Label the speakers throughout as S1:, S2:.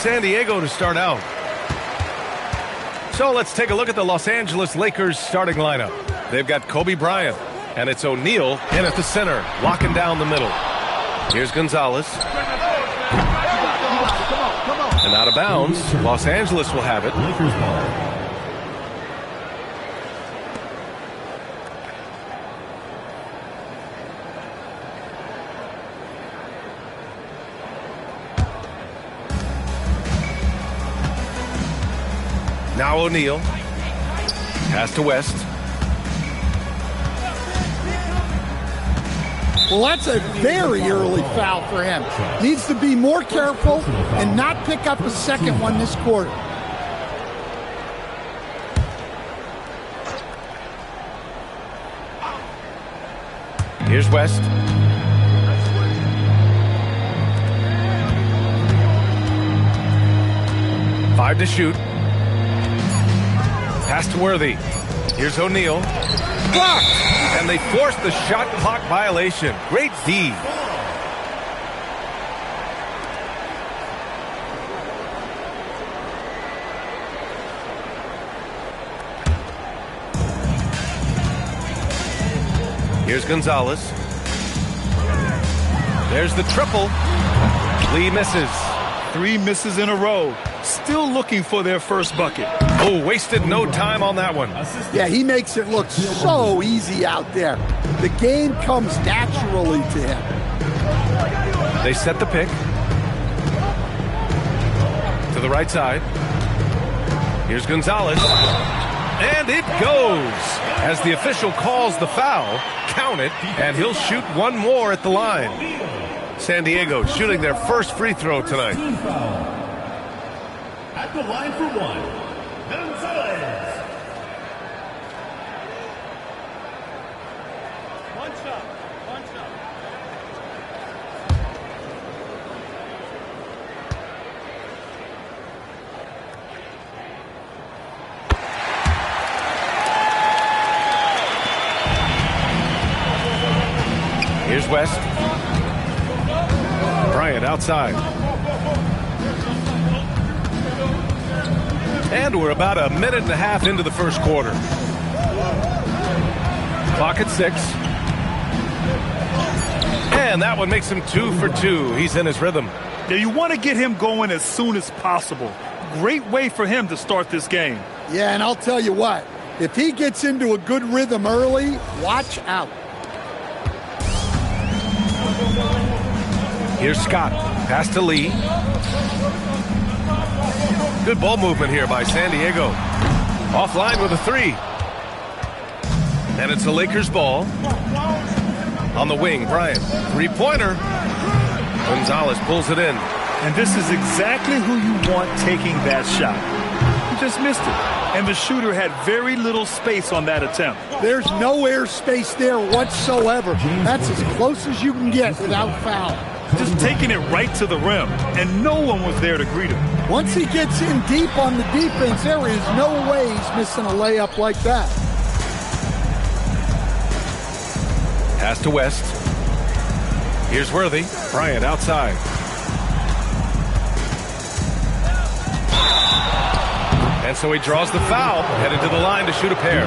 S1: San Diego to start out. So let's take a look at the Los Angeles Lakers starting lineup. They've got Kobe Bryant, and it's O'Neal in at the center, locking down the middle. Here's Gonzalez. And out of bounds, Los Angeles will have it.
S2: Lakers ball.
S1: Now O'Neal. Pass to West.
S3: Well, that's a very early foul for him. Needs to be more careful and not pick up a second one this quarter.
S1: Here's West. Five to shoot. Pass to Worthy. Here's O'Neal. Blocked! And they forced the shot clock violation. Great D. Here's Gonzalez. There's the triple. Lee misses.
S4: 3 misses in a row. Still looking for their first bucket.
S1: Oh, wasted no time on that one.
S3: Yeah, he makes it look so easy out there. The game comes naturally to him.
S1: They set the pick. To the right side. Here's Gonzalez. And it goes. As the official calls the foul, count it, and he'll shoot one more at the line. San Diego shooting their first free throw tonight.
S2: At the line for one, Gonzalez.
S4: One shot. One shot.
S1: Here's West. Bryant outside. And we're about a minute and a half into the first quarter. Clock at 6. And that one makes him 2 for 2. He's in his rhythm.
S4: Now you want to get him going as soon as possible. Great way for him to start this game.
S3: Yeah, and I'll tell you what, if he gets into a good rhythm early, watch out.
S1: Here's Scott. Pass to Lee. Good ball movement here by San Diego. Offline with a 3. And it's the Lakers ball. On the wing, Bryant. 3-pointer. Gonzalez pulls it in.
S4: And this is exactly who you want taking that shot. He just missed it. And the shooter had very little space on that attempt.
S3: There's no air space there whatsoever. That's as close as you can get without foul.
S4: Just taking it right to the rim, and no one was there to greet him.
S3: Once he gets in deep on the defense, there is no way he's missing a layup like that.
S1: Pass to West. Here's Worthy. Bryant outside. And so he draws the foul, headed to the line to shoot a pair.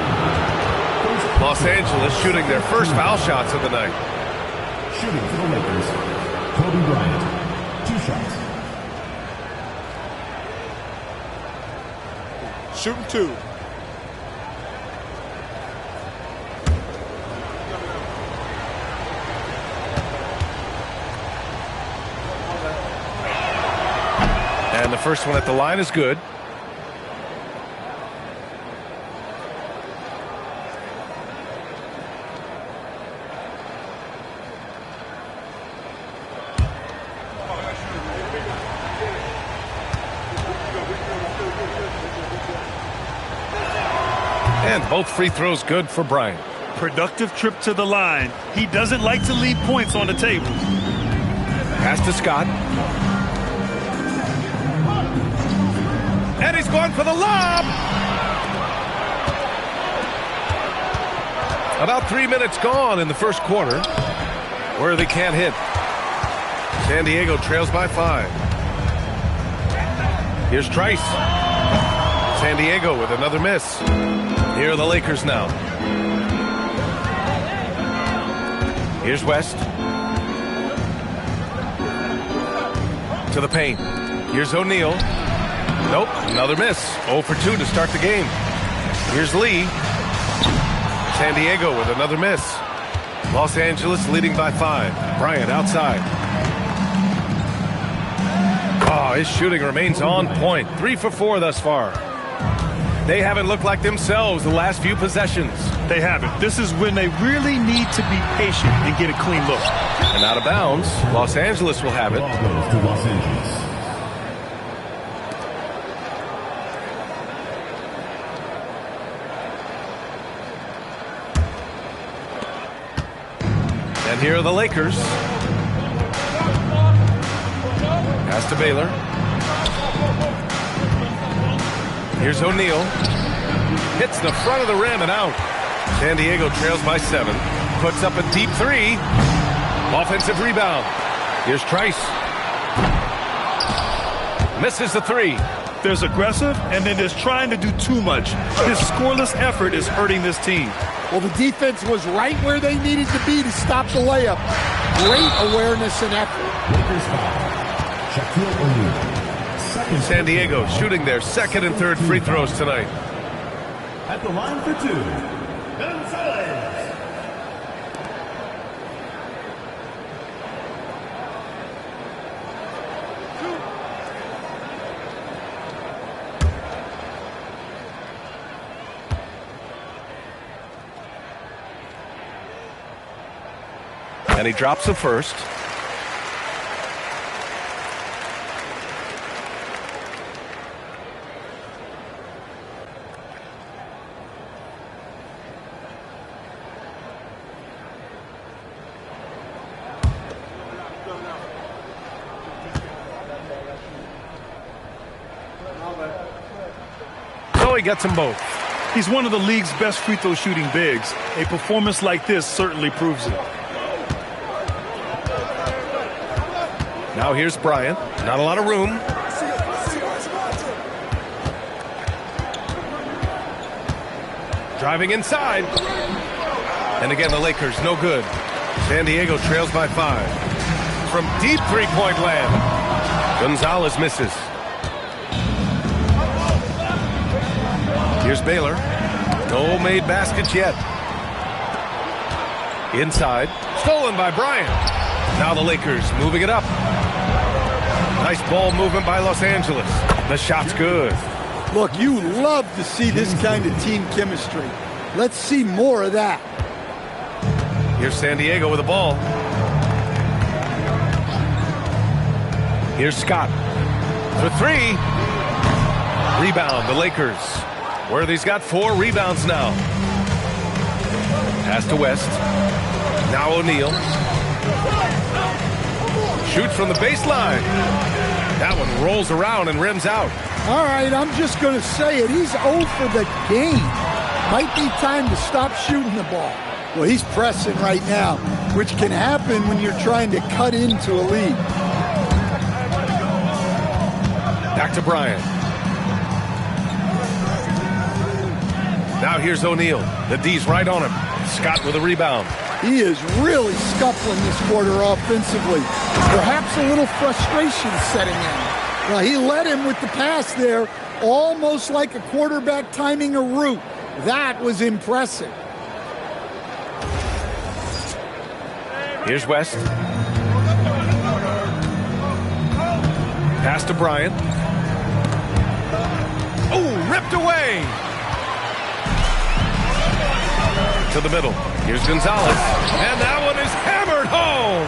S1: Los Angeles shooting their first foul shots of the night.
S2: Shooting for the Lakers, Kobe Bryant. 2 shots.
S4: Shooting 2.
S1: And the first one at the line is good. And both free throws good for Bryant.
S4: Productive trip to the line. He doesn't like to leave points on the table.
S1: Pass to Scott. And he's going for the lob. About 3 minutes gone in the first quarter. Worthy can't hit. San Diego trails by 5. Here's Trice. San Diego with another miss. Here are the Lakers now. Here's West. To the paint. Here's O'Neal. Nope, another miss. 0 for 2 to start the game. Here's Lee. San Diego with another miss. Los Angeles leading by 5. Bryant outside. Oh, his shooting remains on point. 3 for 4 thus far. They haven't looked like themselves the last few possessions.
S4: They haven't. This is when they really need to be patient and get a clean look.
S1: And out of bounds, Los Angeles will have it.
S2: Ball goes to Los Angeles.
S1: And here are the Lakers. Pass to Baylor. Here's O'Neal. Hits the front of the rim and out. San Diego trails by 7. Puts up a deep 3. Offensive rebound. Here's Trice. Misses the 3.
S4: There's aggressive, and then there's trying to do too much. His scoreless effort is hurting this team.
S3: Well, the defense was right where they needed to be to stop the layup. Great awareness and effort.
S2: Lakers foul. Shaquille O'Neal. Second
S1: San Diego shooting their second and third free throws tonight.
S2: at the line for 2. Gonzalez.
S1: And he drops the first. So he gets them both.
S4: He's one of the league's best free throw shooting bigs. A performance like this certainly proves it.
S1: Now here's Bryant. Not a lot of room. Driving inside. And again, the Lakers, no good. San Diego trails by 5. From deep three-point land. Gonzalez misses. Here's Baylor. No made baskets yet. Inside. Stolen by Bryant. Now the Lakers moving it up. Nice ball movement by Los Angeles. The shot's good.
S3: Look, you love to see this kind of team chemistry. Let's see more of that.
S1: Here's San Diego with the ball. Here's Scott for 3. Rebound, the Lakers. Worthy's got 4 rebounds now. Pass to West. Now O'Neal. Shoots from the baseline. That one rolls around and rims out.
S3: All right, I'm just going to say it. He's 0 for the game. Might be time to stop shooting the ball. Well, he's pressing right now, which can happen when you're trying to cut into a lead.
S1: Back to Bryant. Now here's O'Neal. The D's right on him. Scott with a rebound.
S3: He is really scuffling this quarter offensively. Perhaps a little frustration setting in. Well, he led him with the pass there, almost like a quarterback timing a route. That was impressive.
S1: Here's West. Pass to Bryant. Oh, ripped away. To the middle. Here's Gonzalez. And that one is hammered home.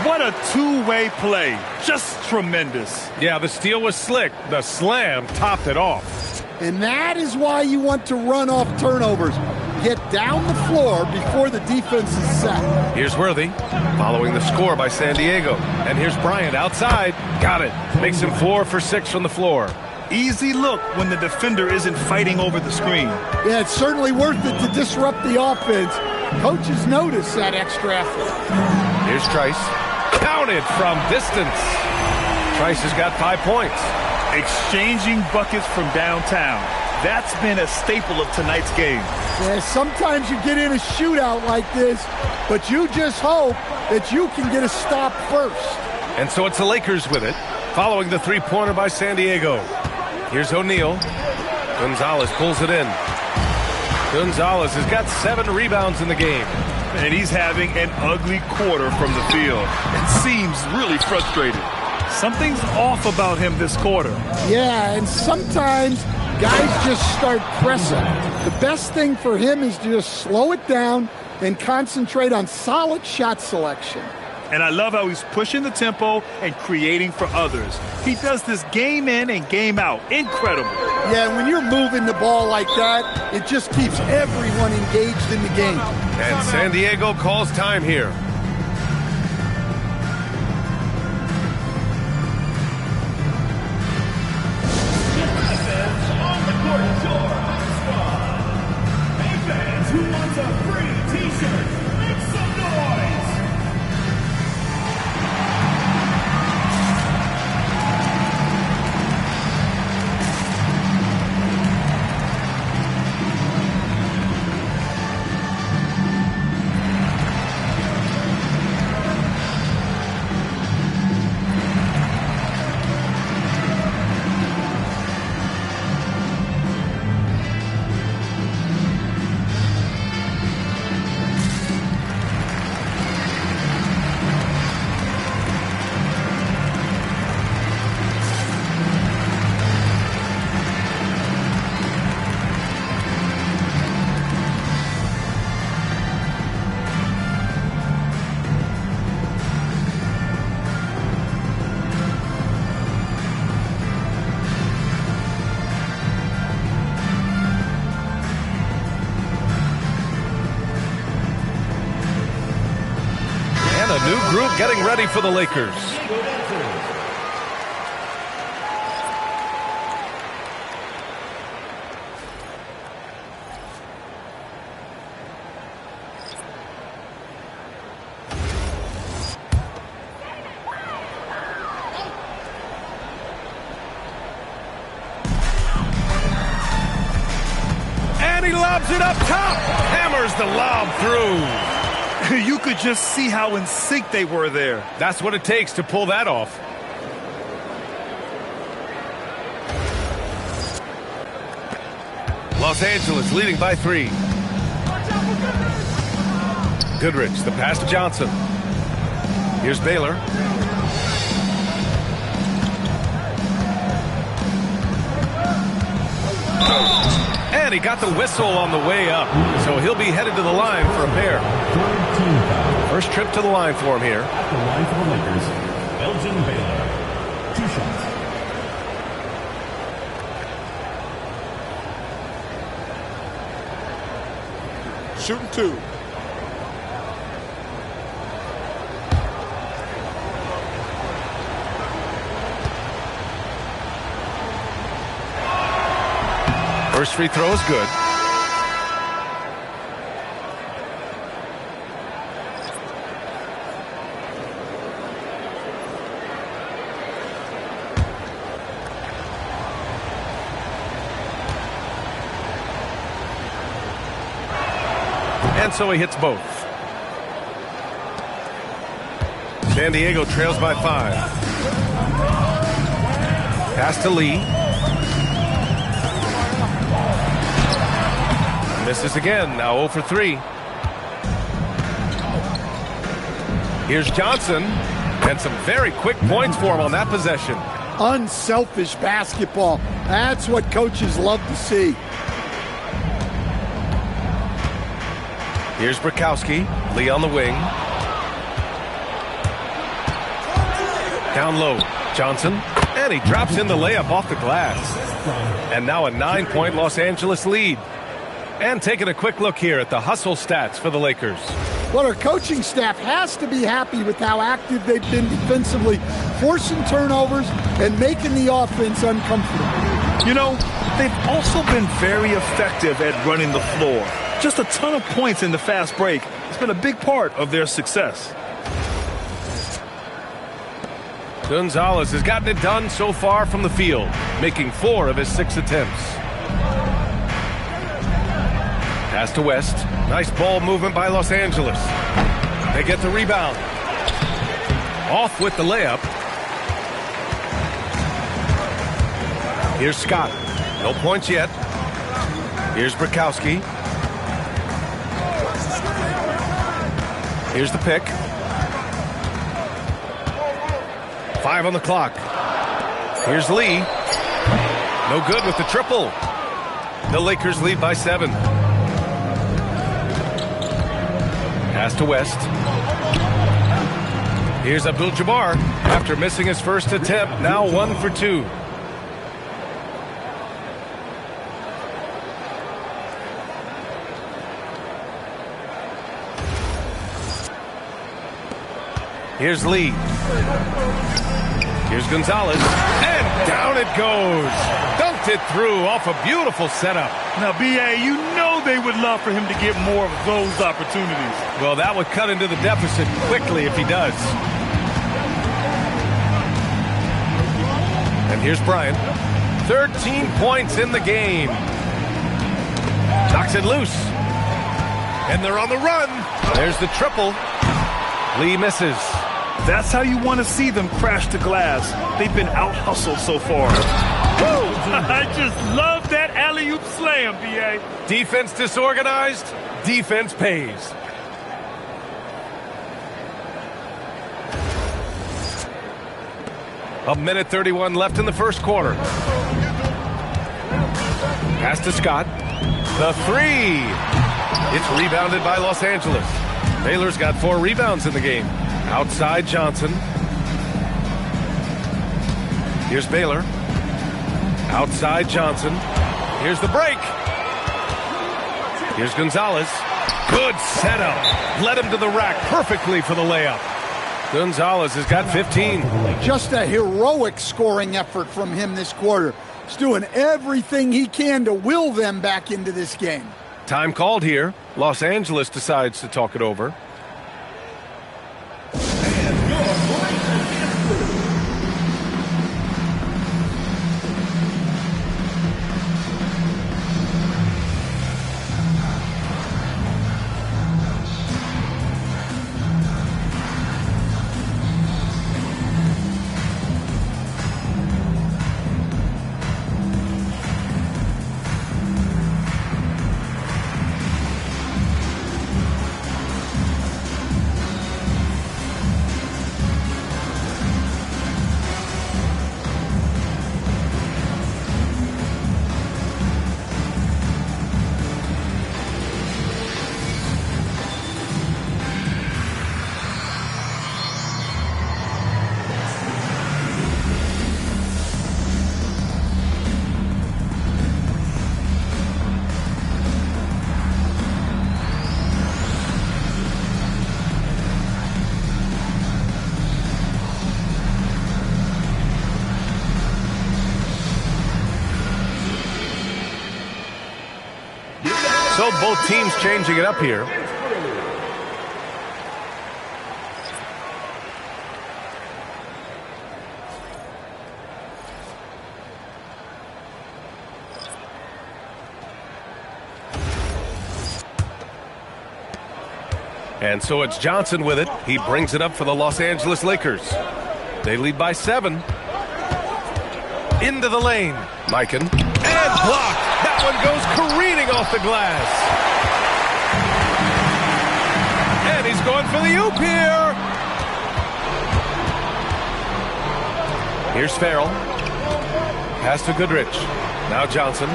S4: What a two-way play. Just tremendous.
S1: Yeah, the steal was slick. The slam topped it off.
S3: And that is why you want to run off turnovers. Get down the floor before the defense is set.
S1: Here's Worthy, following the score by San Diego. And here's Bryant outside. Got it. Makes him 4 for 6 from the floor.
S4: Easy look when the defender isn't fighting over the screen.
S3: Yeah, it's certainly worth it to disrupt the offense. Coaches notice that extra effort.
S1: Here's Trice. Counted from distance. Trice has got 5 points.
S4: Exchanging buckets from downtown. That's been a staple of tonight's game.
S3: Yeah, sometimes you get in a shootout like this, but you just hope that you can get a stop first.
S1: And so it's the Lakers with it, following the three-pointer by San Diego. Here's O'Neal. Gonzalez pulls it in. Gonzalez has got 7 rebounds in the game.
S4: And he's having an ugly quarter from the field. It seems really frustrated. Something's off about him this quarter.
S3: Yeah, and sometimes guys just start pressing. The best thing for him is to just slow it down and concentrate on solid shot selection.
S4: And I love how he's pushing the tempo and creating for others. He does this game in and game out. Incredible.
S3: Yeah, when you're moving the ball like that, it just keeps everyone engaged in the game.
S1: And San Diego calls time here.
S2: Who wants a free t-shirt? Make some noise!
S1: A new group getting ready for the Lakers. And he lobs it up top. Hammers the lob through.
S4: You could just see how in sync they were there.
S1: That's what it takes to pull that off. Los Angeles leading by 3. Goodrich, the pass to Johnson. Here's Baylor. And he got the whistle on the way up, so he'll be headed to the line for a pair. First trip to the line for him here.
S2: At the line for the Lakers, Elgin Baylor. 2 shots.
S5: Shooting 2.
S1: First free throw is good. And so he hits both. San Diego trails by 5. Pass to Lee. Misses again, now 0 for 3. Here's Johnson, and some very quick points for him on that possession.
S3: Unselfish basketball. That's what coaches love to see.
S1: Here's Bukowski, Lee on the wing. Down low, Johnson, and he drops in the layup off the glass. And now a 9-point Los Angeles lead. And taking a quick look here at the hustle stats for the Lakers.
S3: Well, our coaching staff has to be happy with how active they've been defensively, forcing turnovers and making the offense uncomfortable.
S4: You know, they've also been very effective at running the floor. Just a ton of points in the fast break. It's been a big part of their success.
S1: Gonzalez has gotten it done so far from the field, making 4 of his 6 attempts. Pass to West. Nice ball movement by Los Angeles. They get the rebound. Off with the layup. Here's Scott. No points yet. Here's Bukowski. Here's the pick. 5 on the clock. Here's Lee. No good with the triple. The Lakers lead by 7. Pass to West. Here's Abdul-Jabbar. After missing his first attempt, now 1 for 2. Here's Lee. Here's Gonzalez. And down it goes. Dunked it through off a beautiful setup.
S4: Now, B.A., you know they would love for him to get more of those opportunities.
S1: Well, that would cut into the deficit quickly if he does. And here's Bryant. 13 points in the game. Knocks it loose. And they're on the run. There's the triple. Lee misses.
S4: That's how you want to see them crash the glass. They've been out-hustled so far. Woo! I just love that alley-oop slam, B.A.
S1: Defense disorganized, defense pays. A minute 31 left in the first quarter. Pass to Scott. The 3. It's rebounded by Los Angeles. Baylor's got 4 rebounds in the game. Outside Johnson. Here's Baylor. Outside Johnson. Here's the break. Here's Gonzalez. Good setup. Led him to the rack perfectly for the layup. Gonzalez has got 15.
S3: Just a heroic scoring effort from him this quarter. He's doing everything he can to will them back into this game.
S1: Time called here. Los Angeles decides to talk it over. So both teams changing it up here. And so it's Johnson with it. He brings it up for the Los Angeles Lakers. They lead by 7. Into the lane. Mikan. And blocked. That one goes careening off the glass. And he's going for the oop here. Here's Farrell. Pass to Goodrich. Now Johnson.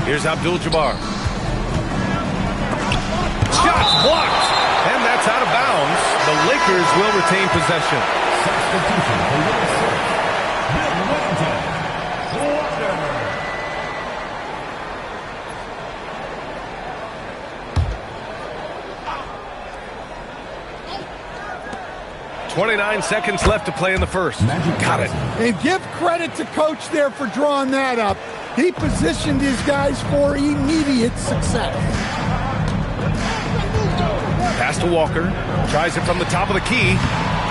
S1: Here's Abdul-Jabbar. Shots blocked. And that's out of bounds. The Lakers will retain possession.
S2: Substitution for number 6. Bill Wellington.
S1: 29 seconds left to play in the first. Got it.
S3: And give credit to Coach there for drawing that up. He positioned his guys for immediate success.
S1: Pass to Walker. Tries it from the top of the key.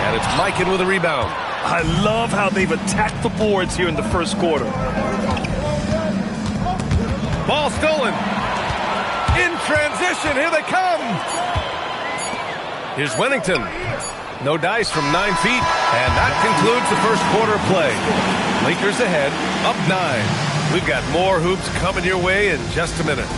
S1: And it's Mikan with a rebound.
S4: I love how they've attacked the boards here in the first quarter.
S1: Ball stolen. In transition, here they come. Here's Wennington. No dice from 9 feet. And that concludes the first quarter of play. Lakers ahead, up 9. We've got more hoops coming your way in just a minute.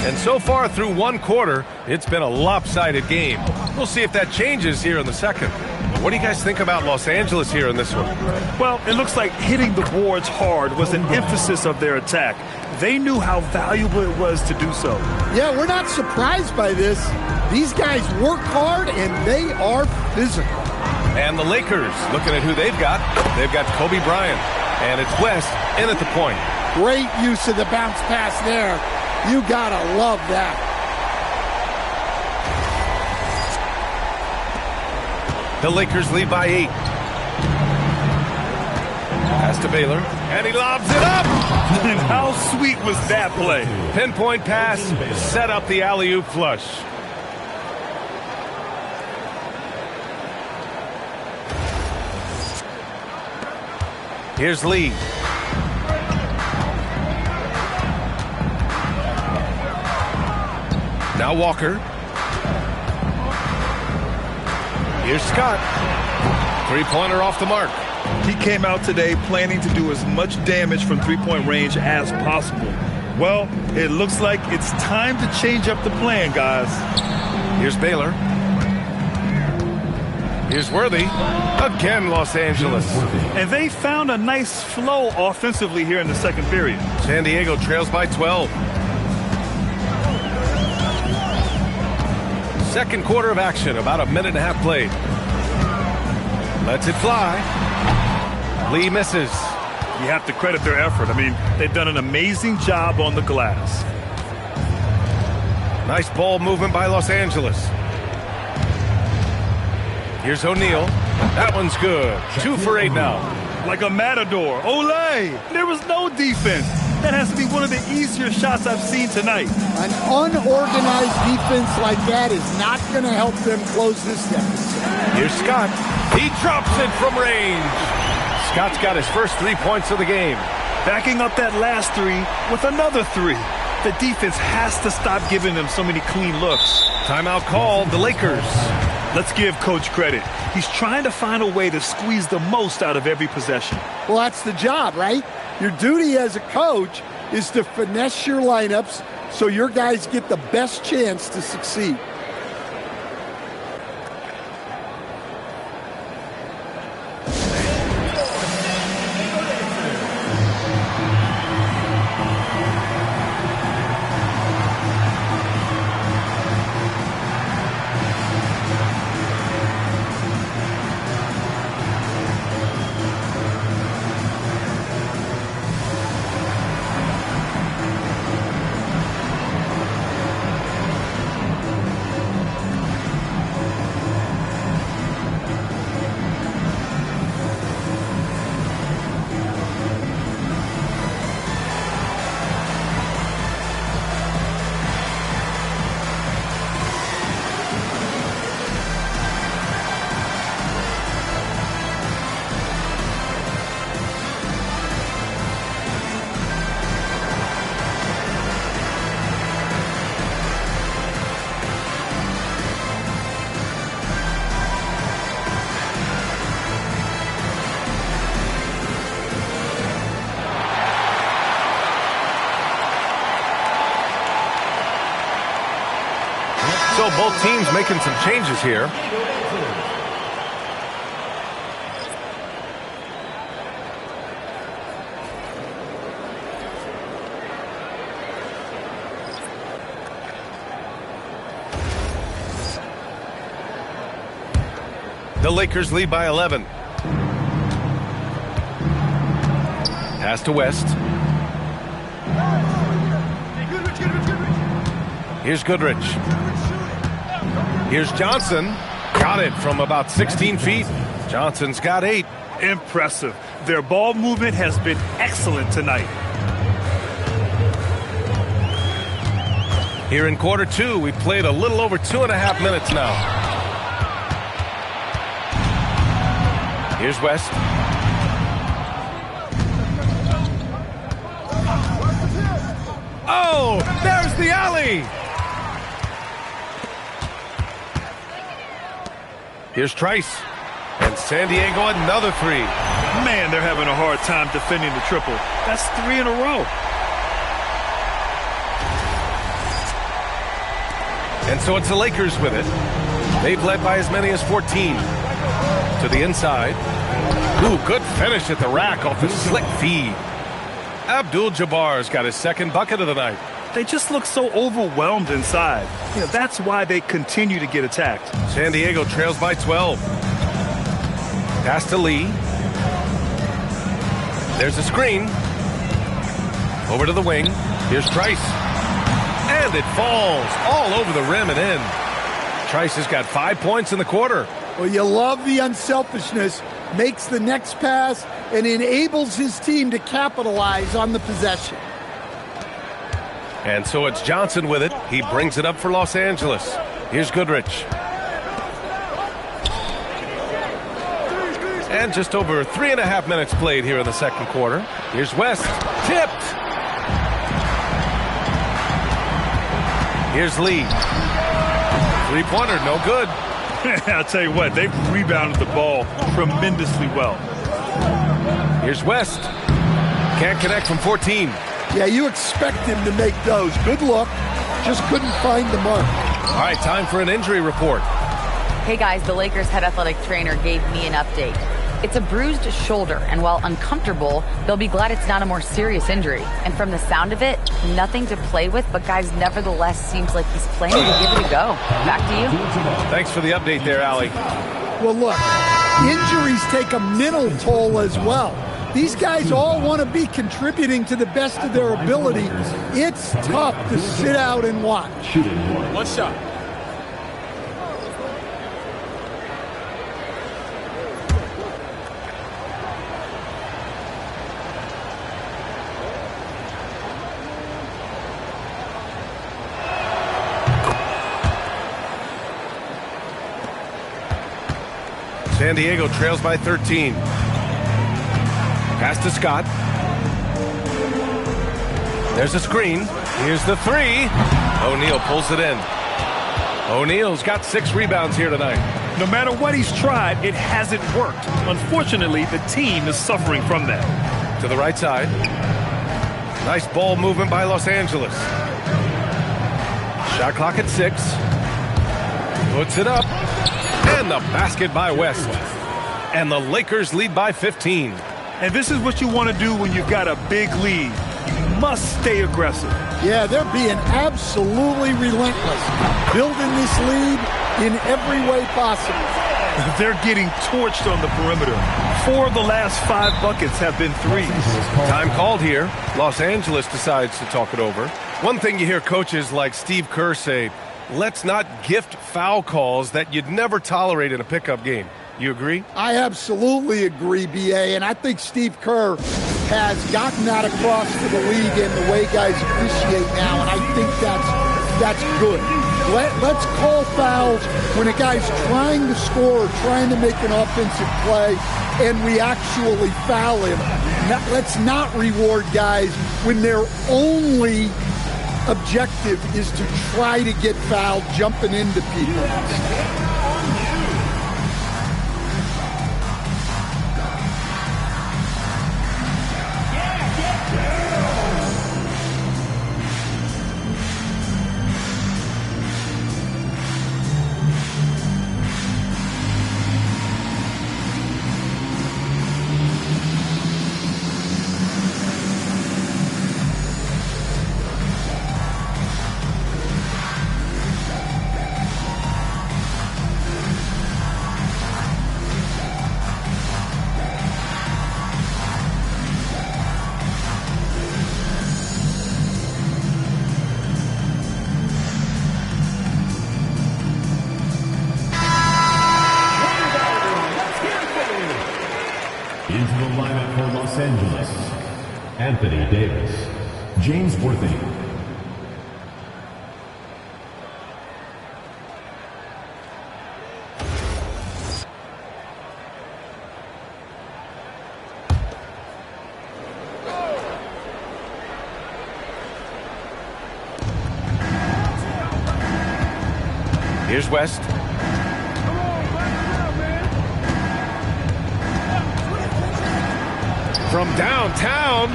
S1: And so far through one quarter, it's been a lopsided game. We'll see if that changes here in the second. What do you guys think about Los Angeles here in this one?
S4: Well, it looks like hitting the boards hard was an emphasis of their attack. They knew how valuable it was to do so.
S3: Yeah, we're not surprised by this. These guys work hard and they are physical.
S1: And the Lakers, looking at who they've got Kobe Bryant. And it's West in at the point.
S3: Great use of the bounce pass there. You gotta love that.
S1: The Lakers lead by 8. Pass to Baylor, and he lobs it up!
S4: And how sweet was that play?
S1: Pinpoint pass, set up the alley-oop flush. Here's Lee. Now Walker. Here's Scott. Three-pointer off the mark.
S4: He came out today planning to do as much damage from three-point range as possible. Well, it looks like it's time to change up the plan, guys.
S1: Here's Baylor. Here's Worthy. Again, Los Angeles.
S4: And they found a nice flow offensively here in the second period.
S1: San Diego trails by 12. Second quarter of action, about a minute and a half played. Lets it fly. Lee misses.
S4: You have to credit their effort. I mean, they've done an amazing job on the glass.
S1: Nice ball movement by Los Angeles. Here's O'Neal. That one's good. 2 for 8 now.
S4: Like a matador. Olay! There was no defense. That has to be one of the easier shots I've seen tonight.
S3: An unorganized defense like that is not going to help them close this deficit.
S1: Here's Scott. He drops it from range. Scott's got his first 3 points of the game.
S4: Backing up that last 3 with another 3. The defense has to stop giving them so many clean looks.
S1: Timeout called, the Lakers.
S4: Let's give Coach credit. He's trying to find a way to squeeze the most out of every possession.
S3: Well, that's the job, right? Your duty as a coach is to finesse your lineups so your guys get the best chance to succeed.
S1: So both teams making some changes here. The Lakers lead by 11. Pass to West. Here's Goodrich. Here's Johnson. Got it from about 16 feet. Johnson's got 8.
S4: Impressive. Their ball movement has been excellent tonight.
S1: Here in quarter 2, we've played a little over 2.5 minutes now. Here's West. Oh, there's the alley. Here's Trice. And San Diego another 3.
S4: Man, they're having a hard time defending the triple. That's 3 in a row.
S1: And so it's the Lakers with it. They've led by as many as 14. To the inside. Ooh, good finish at the rack off the slick feed. Abdul-Jabbar's got his second bucket of the night.
S4: They just look so overwhelmed inside. That's why they continue to get attacked.
S1: San Diego trails by 12. Pass to Lee. There's a screen. Over to the wing. Here's Trice. And it falls all over the rim and in. Trice has got 5 points in the quarter.
S3: Well, you love the unselfishness. Makes the next pass and enables his team to capitalize on the possession.
S1: And so it's Johnson with it. He brings it up for Los Angeles. Here's Goodrich. And just over 3.5 minutes played here in the second quarter. Here's West. Tipped. Here's Lee. Three-pointer, no good.
S4: I'll tell you what, they've rebounded the ball tremendously well.
S1: Here's West. Can't connect from 14.
S3: Yeah, you expect him to make those. Good look. Just couldn't find the mark.
S1: All right, time for an injury report.
S5: Hey guys, the Lakers head athletic trainer gave me an update. It's a bruised shoulder, and while uncomfortable, they'll be glad it's not a more serious injury. And from the sound of it, nothing to play with, but guys, nevertheless, seems like he's planning to give it a go. Back to you.
S1: Thanks for the update there, Allie.
S3: Well, look, injuries take a mental toll as well. These guys all want to be contributing to the best of their ability. It's tough to sit out and watch.
S6: One shot.
S1: San Diego trails by 13. Pass to Scott. There's a screen. Here's the 3. O'Neal pulls it in. O'Neal's got 6 rebounds here tonight.
S4: No matter what he's tried, it hasn't worked. Unfortunately, the team is suffering from that.
S1: To the right side. Nice ball movement by Los Angeles. Shot clock at 6. Puts it up. And the basket by West. And the Lakers lead by 15.
S4: And this is what you want to do when you've got a big lead. You must stay aggressive.
S3: Yeah, they're being absolutely relentless. Building this lead in every way possible.
S4: They're getting torched on the perimeter. 4 of the last 5 buckets have been threes.
S1: Time called here. Los Angeles decides to talk it over. One thing you hear coaches like Steve Kerr say, let's not gift foul calls that you'd never tolerate in a pickup game. You agree?
S3: I absolutely agree, B.A., and I think Steve Kerr has gotten that across to the league and the way guys appreciate now, and I think that's good. Let's call fouls when a guy's trying to score or trying to make an offensive play and we actually foul him. Let's not reward guys when their only objective is to try to get fouled jumping into people.
S6: Anthony Davis. James Worthy.
S1: Here's West. From downtown,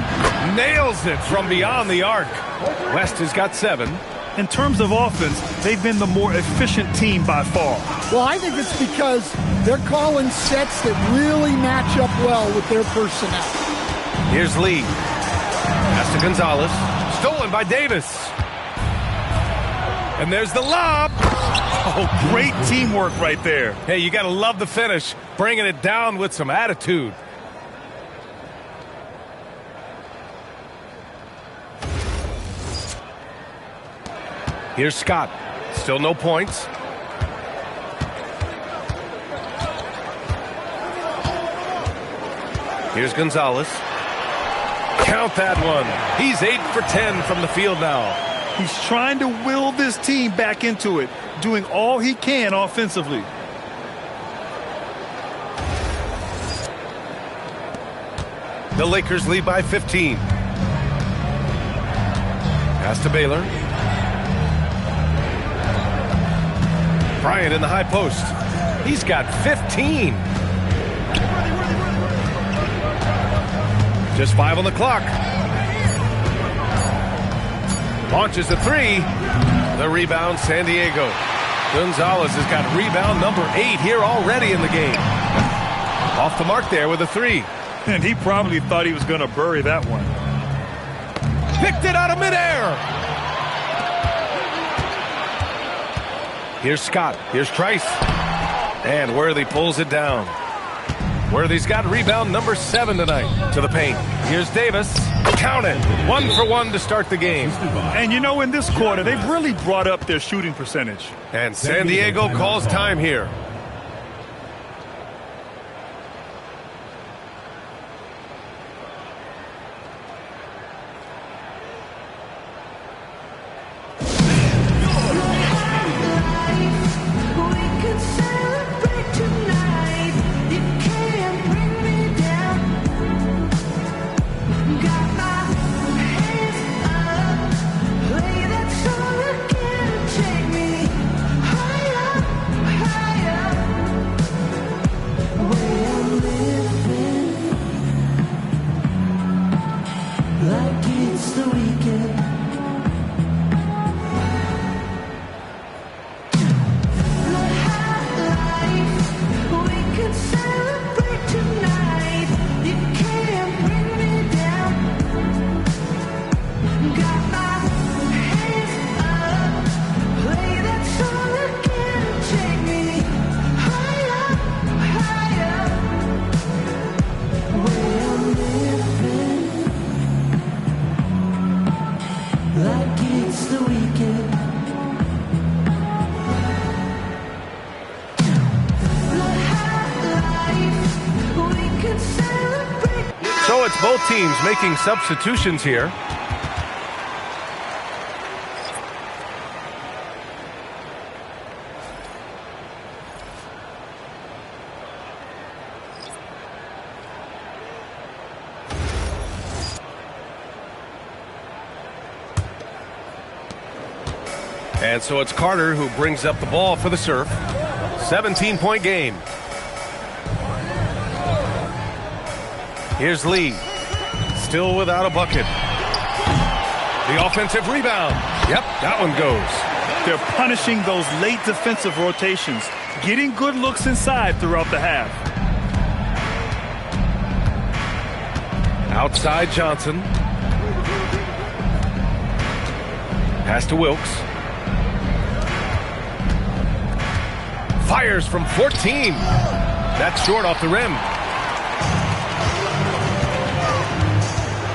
S1: nails it from beyond the arc. West has got 7.
S4: In terms of offense, they've been the more efficient team by far.
S3: Well, I think it's because they're calling sets that really match up well with their personnel.
S1: Here's Lee. Pass to Gonzalez. Stolen by Davis. And there's the lob.
S4: Oh, great teamwork right there.
S1: Hey, you got to love the finish. Bringing it down with some attitude. Here's Scott. Still no points. Here's Gonzalez. Count that one. He's 8 for 10 from the field now.
S4: He's trying to will this team back into it, doing all he can offensively.
S1: The Lakers lead by 15. Pass to Baylor. Bryant in the high post. He's got 15. Just 5 on the clock. Launches the 3. The rebound, San Diego. Gonzalez has got rebound number 8 here already in the game. Off the mark there with a 3.
S4: And he probably thought he was going to bury that one.
S1: Picked it out of midair. Here's Scott. Here's Trice. And Worthy pulls it down. Worthy's got rebound number 7 tonight to the paint. Here's Davis. Count it. 1 for 1 to start the game.
S4: And you know, in this quarter, they've really brought up their shooting percentage.
S1: And San Diego calls time here. So it's both teams making substitutions here. And so it's Carter who brings up the ball for the Surf. 17-point game. Here's Lee. Still without a bucket. The offensive rebound. Yep, that one goes.
S4: They're punishing those late defensive rotations, getting good looks inside throughout the half.
S1: Outside Johnson. Pass to Wilkes. Fires from 14. That's short off the rim.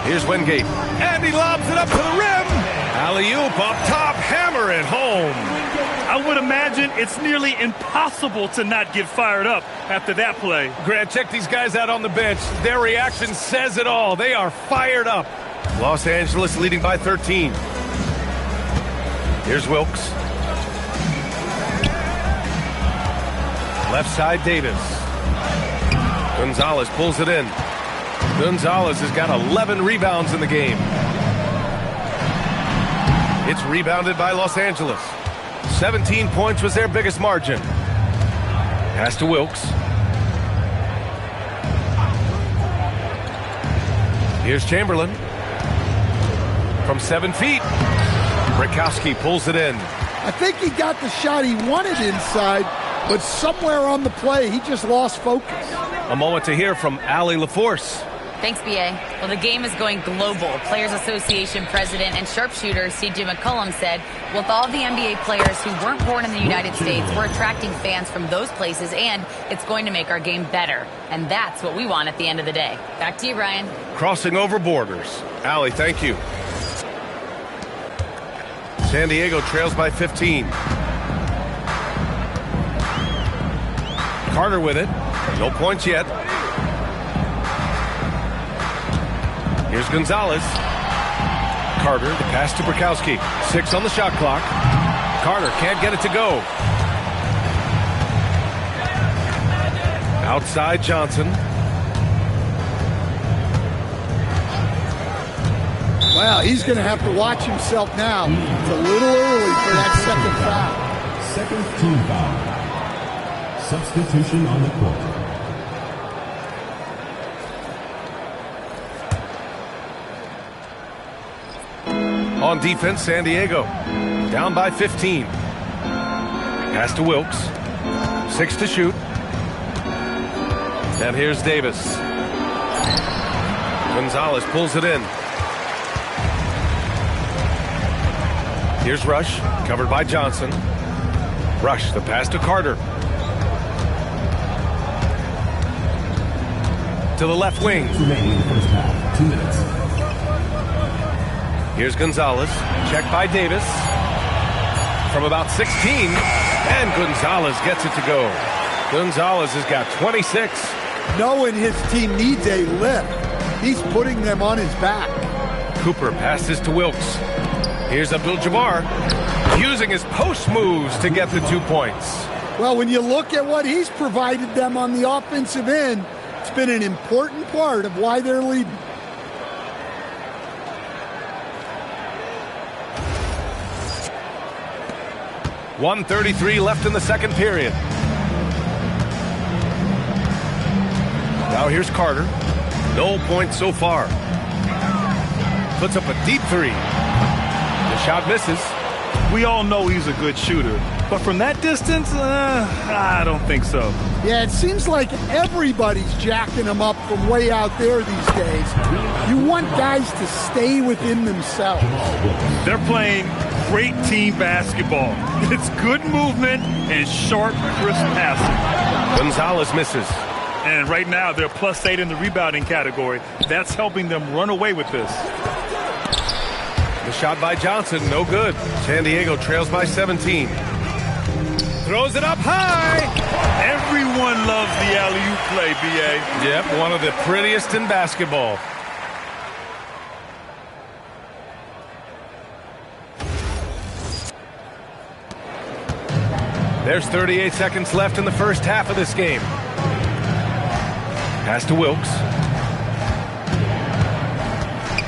S1: Here's Wingate. And he lobs it up to the rim. Alley-oop up top. Hammer it home.
S4: I would imagine it's nearly impossible to not get fired up after that play.
S1: Grant, check these guys out on the bench. Their reaction says it all. They are fired up. Los Angeles leading by 13. Here's Wilkes. Left side, Davis. Gonzalez pulls it in. Gonzalez has got 11 rebounds in the game. It's rebounded by Los Angeles. 17 points was their biggest margin. Pass to Wilkes. Here's Chamberlain. From 7 feet. Brakowski pulls it in.
S3: I think he got the shot he wanted inside, but somewhere on the play, he just lost focus.
S1: A moment to hear from Allie LaForce.
S5: Thanks, B.A. Well, the game is going global. Players Association president and sharpshooter C.J. McCollum said, with all the NBA players who weren't born in the United States, we're attracting fans from those places, and it's going to make our game better. And that's what we want at the end of the day. Back to you, Ryan.
S1: Crossing over borders. Allie, thank you. San Diego trails by 15. Carter with it. No points yet. Here's Gonzalez. Carter, the pass to Brakowski. 6 on the shot clock. Carter can't get it to go. Outside Johnson.
S3: Wow, he's going to have to watch himself now. It's a little early for that second foul.
S6: Second team foul. Substitution on the court.
S1: On defense, San Diego. Down by 15. Pass to Wilkes. 6 to shoot. And here's Davis. Gonzalez pulls it in. Here's Rush, covered by Johnson. Rush, the pass to Carter. To the left wing.
S6: Remaining in the first half. 2 minutes.
S1: Here's Gonzalez, checked by Davis. From about 16, and Gonzalez gets it to go. Gonzalez has got 26.
S3: Knowing his team needs a lift, he's putting them on his back.
S1: Cooper passes to Wilkes. Here's Abdul-Jabbar, using his post moves to get the 2 points.
S3: Well, when you look at what he's provided them on the offensive end, it's been an important part of why they're leading.
S1: .133 left in the second period. Now here's Carter. No points so far. Puts up a deep 3. The shot misses.
S4: We all know he's a good shooter, but from that distance, I don't think so.
S3: Yeah, it seems like everybody's jacking him up from way out there these days. You want guys to stay within themselves.
S4: They're playing great team basketball. It's good movement and sharp, crisp passing.
S1: Gonzalez misses.
S4: And right now, they're +8 in the rebounding category. That's helping them run away with this.
S1: The shot by Johnson, no good. San Diego trails by 17. Throws it up high.
S4: Everyone loves the alley-oop play, B.A.
S1: Yep, one of the prettiest in basketball. There's 38 seconds left in the first half of this game. Pass to Wilkes.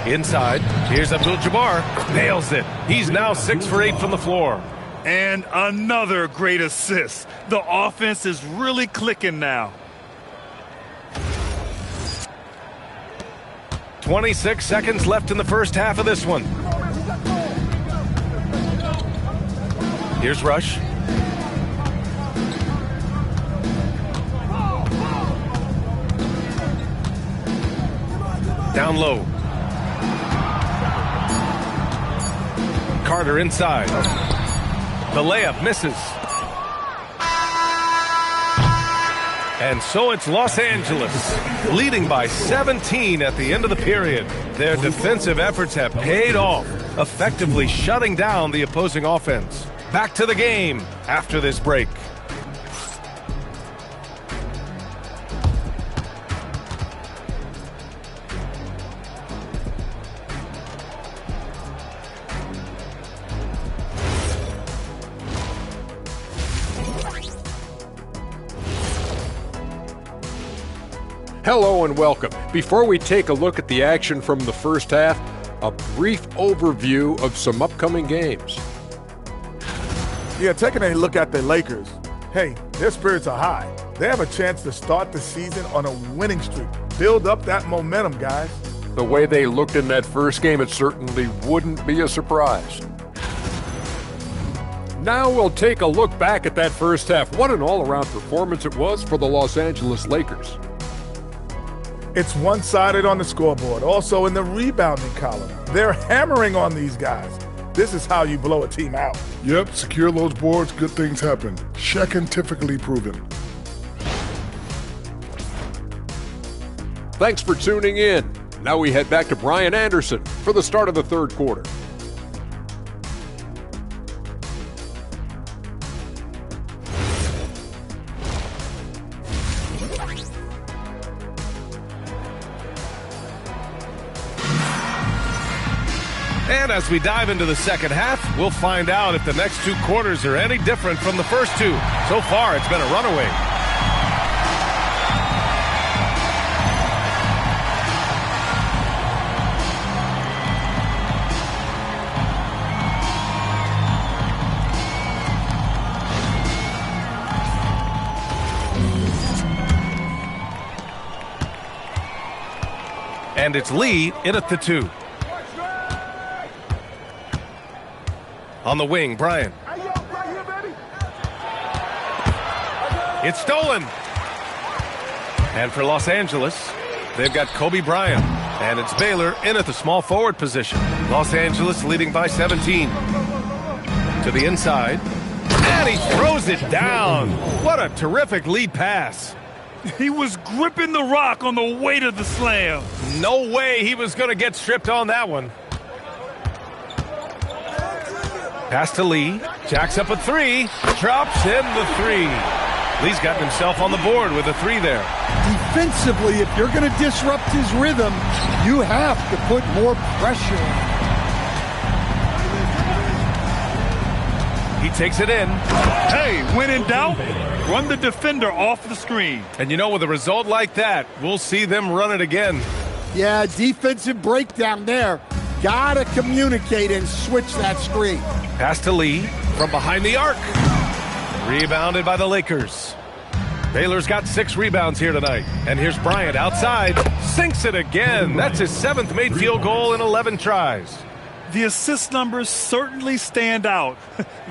S1: Inside, here's Abdul-Jabbar. Nails it. He's now 6 for 8 from the floor.
S4: And another great assist. The offense is really clicking now.
S1: 26 seconds left in the first half of this one. Here's Rush. Down low. Carter inside. The layup misses. And so it's Los Angeles, leading by 17 at the end of the period. Their defensive efforts have paid off, effectively shutting down the opposing offense. back to the game after this break.
S7: Hello and welcome. Before we take a look at the action from the first half, a brief overview of some upcoming games.
S8: Yeah, taking a look at the Lakers. Hey, their spirits are high. They have a chance to start the season on a winning streak. Build up that momentum, guys.
S7: The way they looked in that first game, it certainly wouldn't be a surprise. Now we'll take a look back at that first half. What an all-around performance it was for the Los Angeles Lakers.
S8: It's one-sided on the scoreboard, also in the rebounding column. They're hammering on these guys. This is how you blow a team out.
S9: Yep, secure those boards, good things happen. Scientifically proven.
S7: Thanks for tuning in. Now we head back to Brian Anderson for the start of the third quarter.
S1: And as we dive into the second half, we'll find out if the next two quarters are any different from the first two. So far, it's been a runaway. And it's Lee in at the 2. On the wing, Bryant. It's stolen. And for Los Angeles, they've got Kobe Bryant. And it's Baylor in at the small forward position. Los Angeles leading by 17. To the inside. And he throws it down. What a terrific lead pass.
S4: He was gripping the rock on the weight of the slam.
S1: No way he was going to get stripped on that one. Pass to Lee. Jacks up a 3. Drops in the 3. Lee's got himself on the board with a 3 there.
S3: Defensively, if you're going to disrupt his rhythm, you have to put more pressure on him.
S1: He takes it in.
S4: Hey, when in doubt, run the defender off the screen.
S1: And you know, with a result like that, we'll see them run it again.
S3: Yeah, defensive breakdown there. Gotta communicate and switch that screen.
S1: Pass to Lee from behind the arc. Rebounded by the Lakers. Baylor's got 6 rebounds here tonight. And here's Bryant outside. Sinks it again. That's his 7th made field goal in 11 tries.
S4: The assist numbers certainly stand out.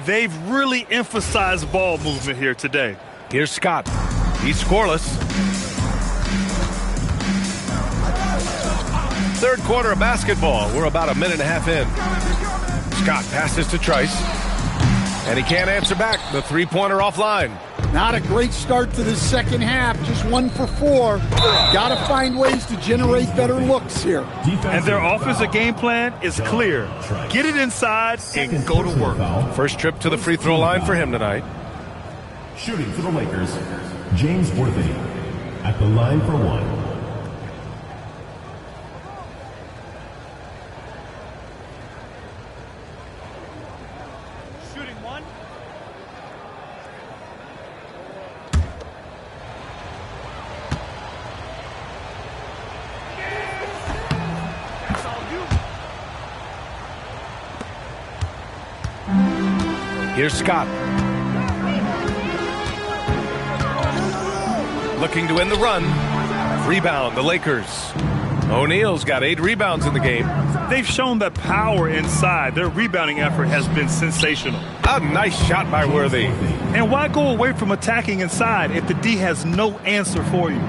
S4: They've really emphasized ball movement here today.
S1: Here's Scott. He's scoreless. Third quarter of basketball. We're about a minute and a half in. Scott passes to Trice. And he can't answer back. The three-pointer offline.
S3: Not a great start to the second half. Just 1 for 4. Gotta find ways to generate better looks here.
S4: And their offensive game plan is clear. Get it inside and go to work.
S1: First trip to the free throw line for him tonight.
S6: Shooting for the Lakers, James Worthy at the line for 1.
S1: Here's Scott. Looking to win the run. Rebound, the Lakers. O'Neal's got 8 rebounds in the game.
S4: They've shown that power inside. Their rebounding effort has been sensational.
S1: A nice shot by Worthy.
S4: And why go away from attacking inside if the D has no answer for you?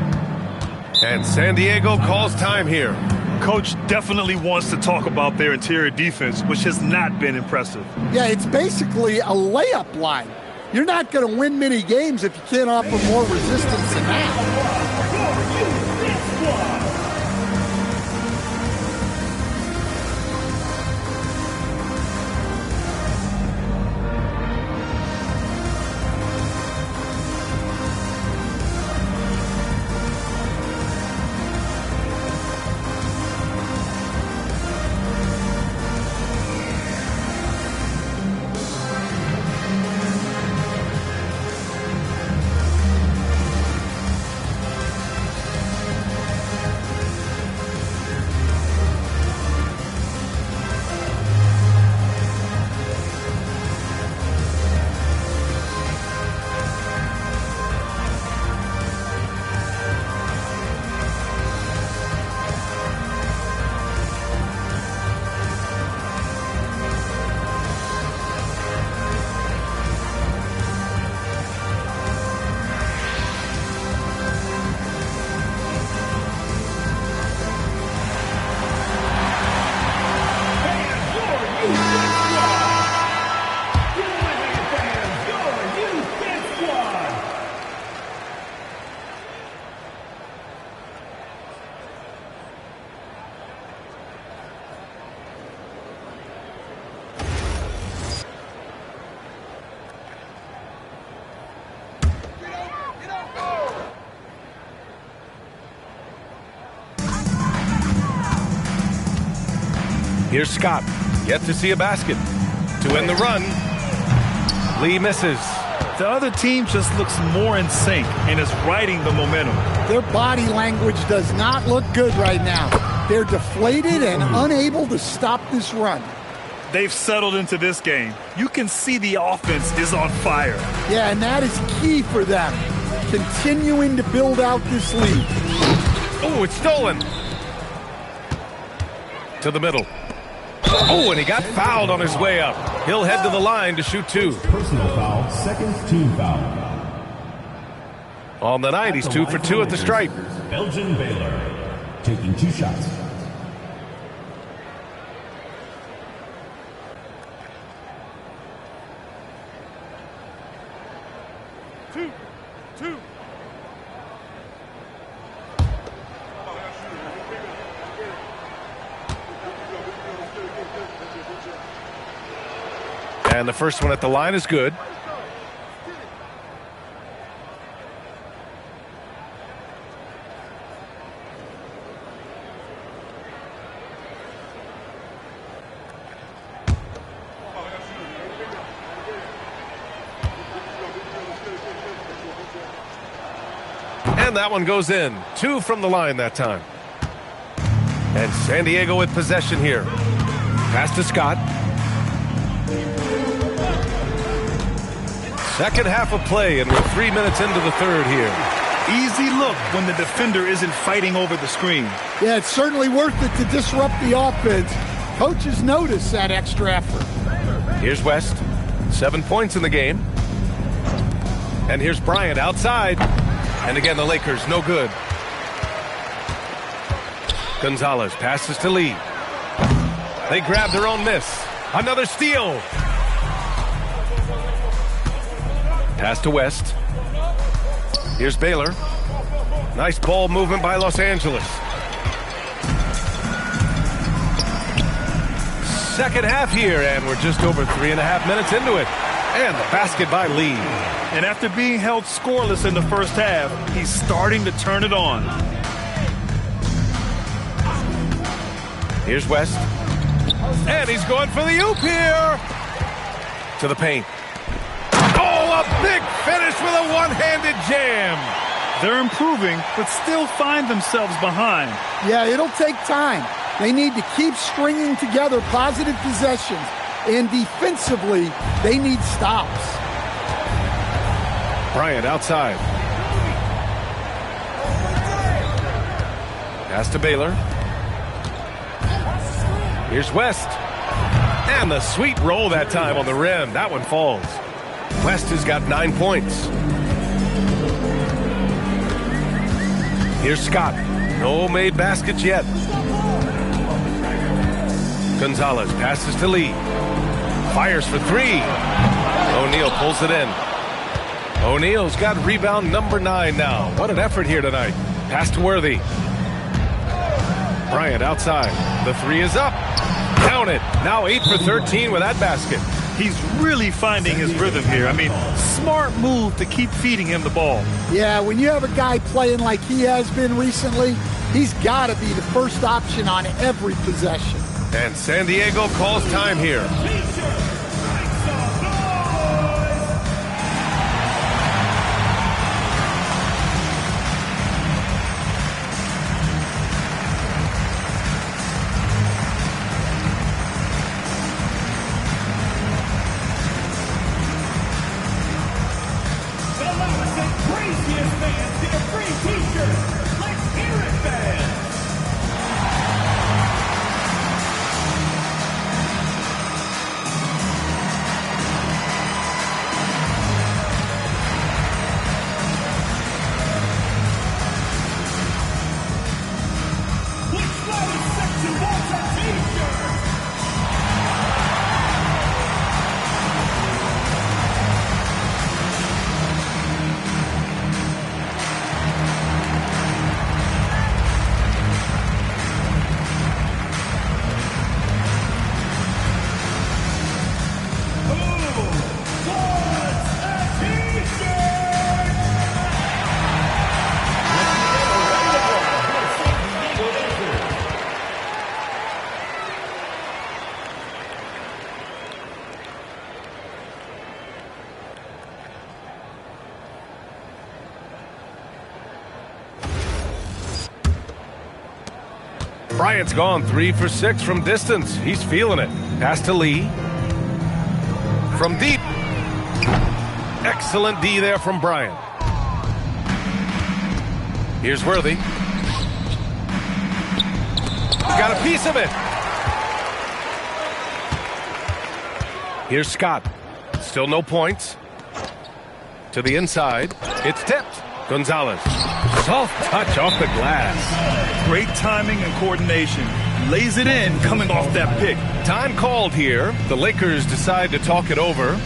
S1: And San Diego calls time here.
S4: Coach definitely wants to talk about their interior defense, which has not been impressive.
S3: Yeah, it's basically a layup line. You're not going to win many games if you can't offer more resistance than that.
S1: Here's Scott. Yet to see a basket. To end the run. Lee misses.
S4: The other team just looks more in sync and is riding the momentum.
S3: Their body language does not look good right now. They're deflated and unable to stop this run.
S4: They've settled into this game. You can see the offense is on fire.
S3: Yeah, and that is key for them. Continuing to build out this lead.
S1: Oh, it's stolen. To the middle. Oh, and he got fouled on his way up. He'll head to the line to shoot 2.
S6: Personal foul, second team foul.
S1: On the night, he's 2 for 2 at the stripe.
S6: Elgin Baylor taking 2 shots.
S2: Two.
S1: And the first one at the line is good. And that one goes in. 2 from the line that time. And San Diego with possession here. Pass to Scott. Second half of play, and we're 3 minutes into the third here.
S4: Easy look when the defender isn't fighting over the screen.
S3: Yeah, it's certainly worth it to disrupt the offense. Coaches notice that extra effort.
S1: Here's West. 7 points in the game. And here's Bryant outside. And again, the Lakers, no good. Gonzalez passes to Lee. They grab their own miss. Another steal. Pass to West. Here's Baylor. Nice ball movement by Los Angeles. Second half here, and we're just over 3.5 minutes into it. And the basket by Lee.
S4: And after being held scoreless in the first half, he's starting to turn it on.
S1: Here's West. And he's going for the oop here. To the paint. Oh, a big finish with a one-handed jam.
S4: They're improving, but still find themselves behind.
S3: Yeah, it'll take time. They need to keep stringing together positive possessions. And defensively, they need stops.
S1: Bryant outside. Pass to Baylor. Here's West. And the sweet roll that time on the rim. That one falls. West has got 9 points. Here's Scott. No made baskets yet. Gonzalez passes to Lee. Fires for 3. O'Neal pulls it in. O'Neal's got rebound number 9 now. What an effort here tonight. Pass to Worthy. Bryant outside. The 3 is up. Count it. Now 8 for 13 with that basket.
S4: He's really finding his rhythm here. I mean, smart move to keep feeding him the ball.
S3: Yeah, when you have a guy playing like he has been recently, he's got to be the first option on every possession.
S1: And San Diego calls time here. Bryant's gone 3 for 6 from distance. He's feeling it. Pass to Lee. From deep. Excellent D there from Bryant. Here's Worthy. Got a piece of it. Here's Scott. Still no points. To the inside. It's tipped. Gonzalez. Soft touch off the glass.
S4: Great timing and coordination. Lays it in coming off that pick.
S1: Time called here. The Lakers decide to talk it over.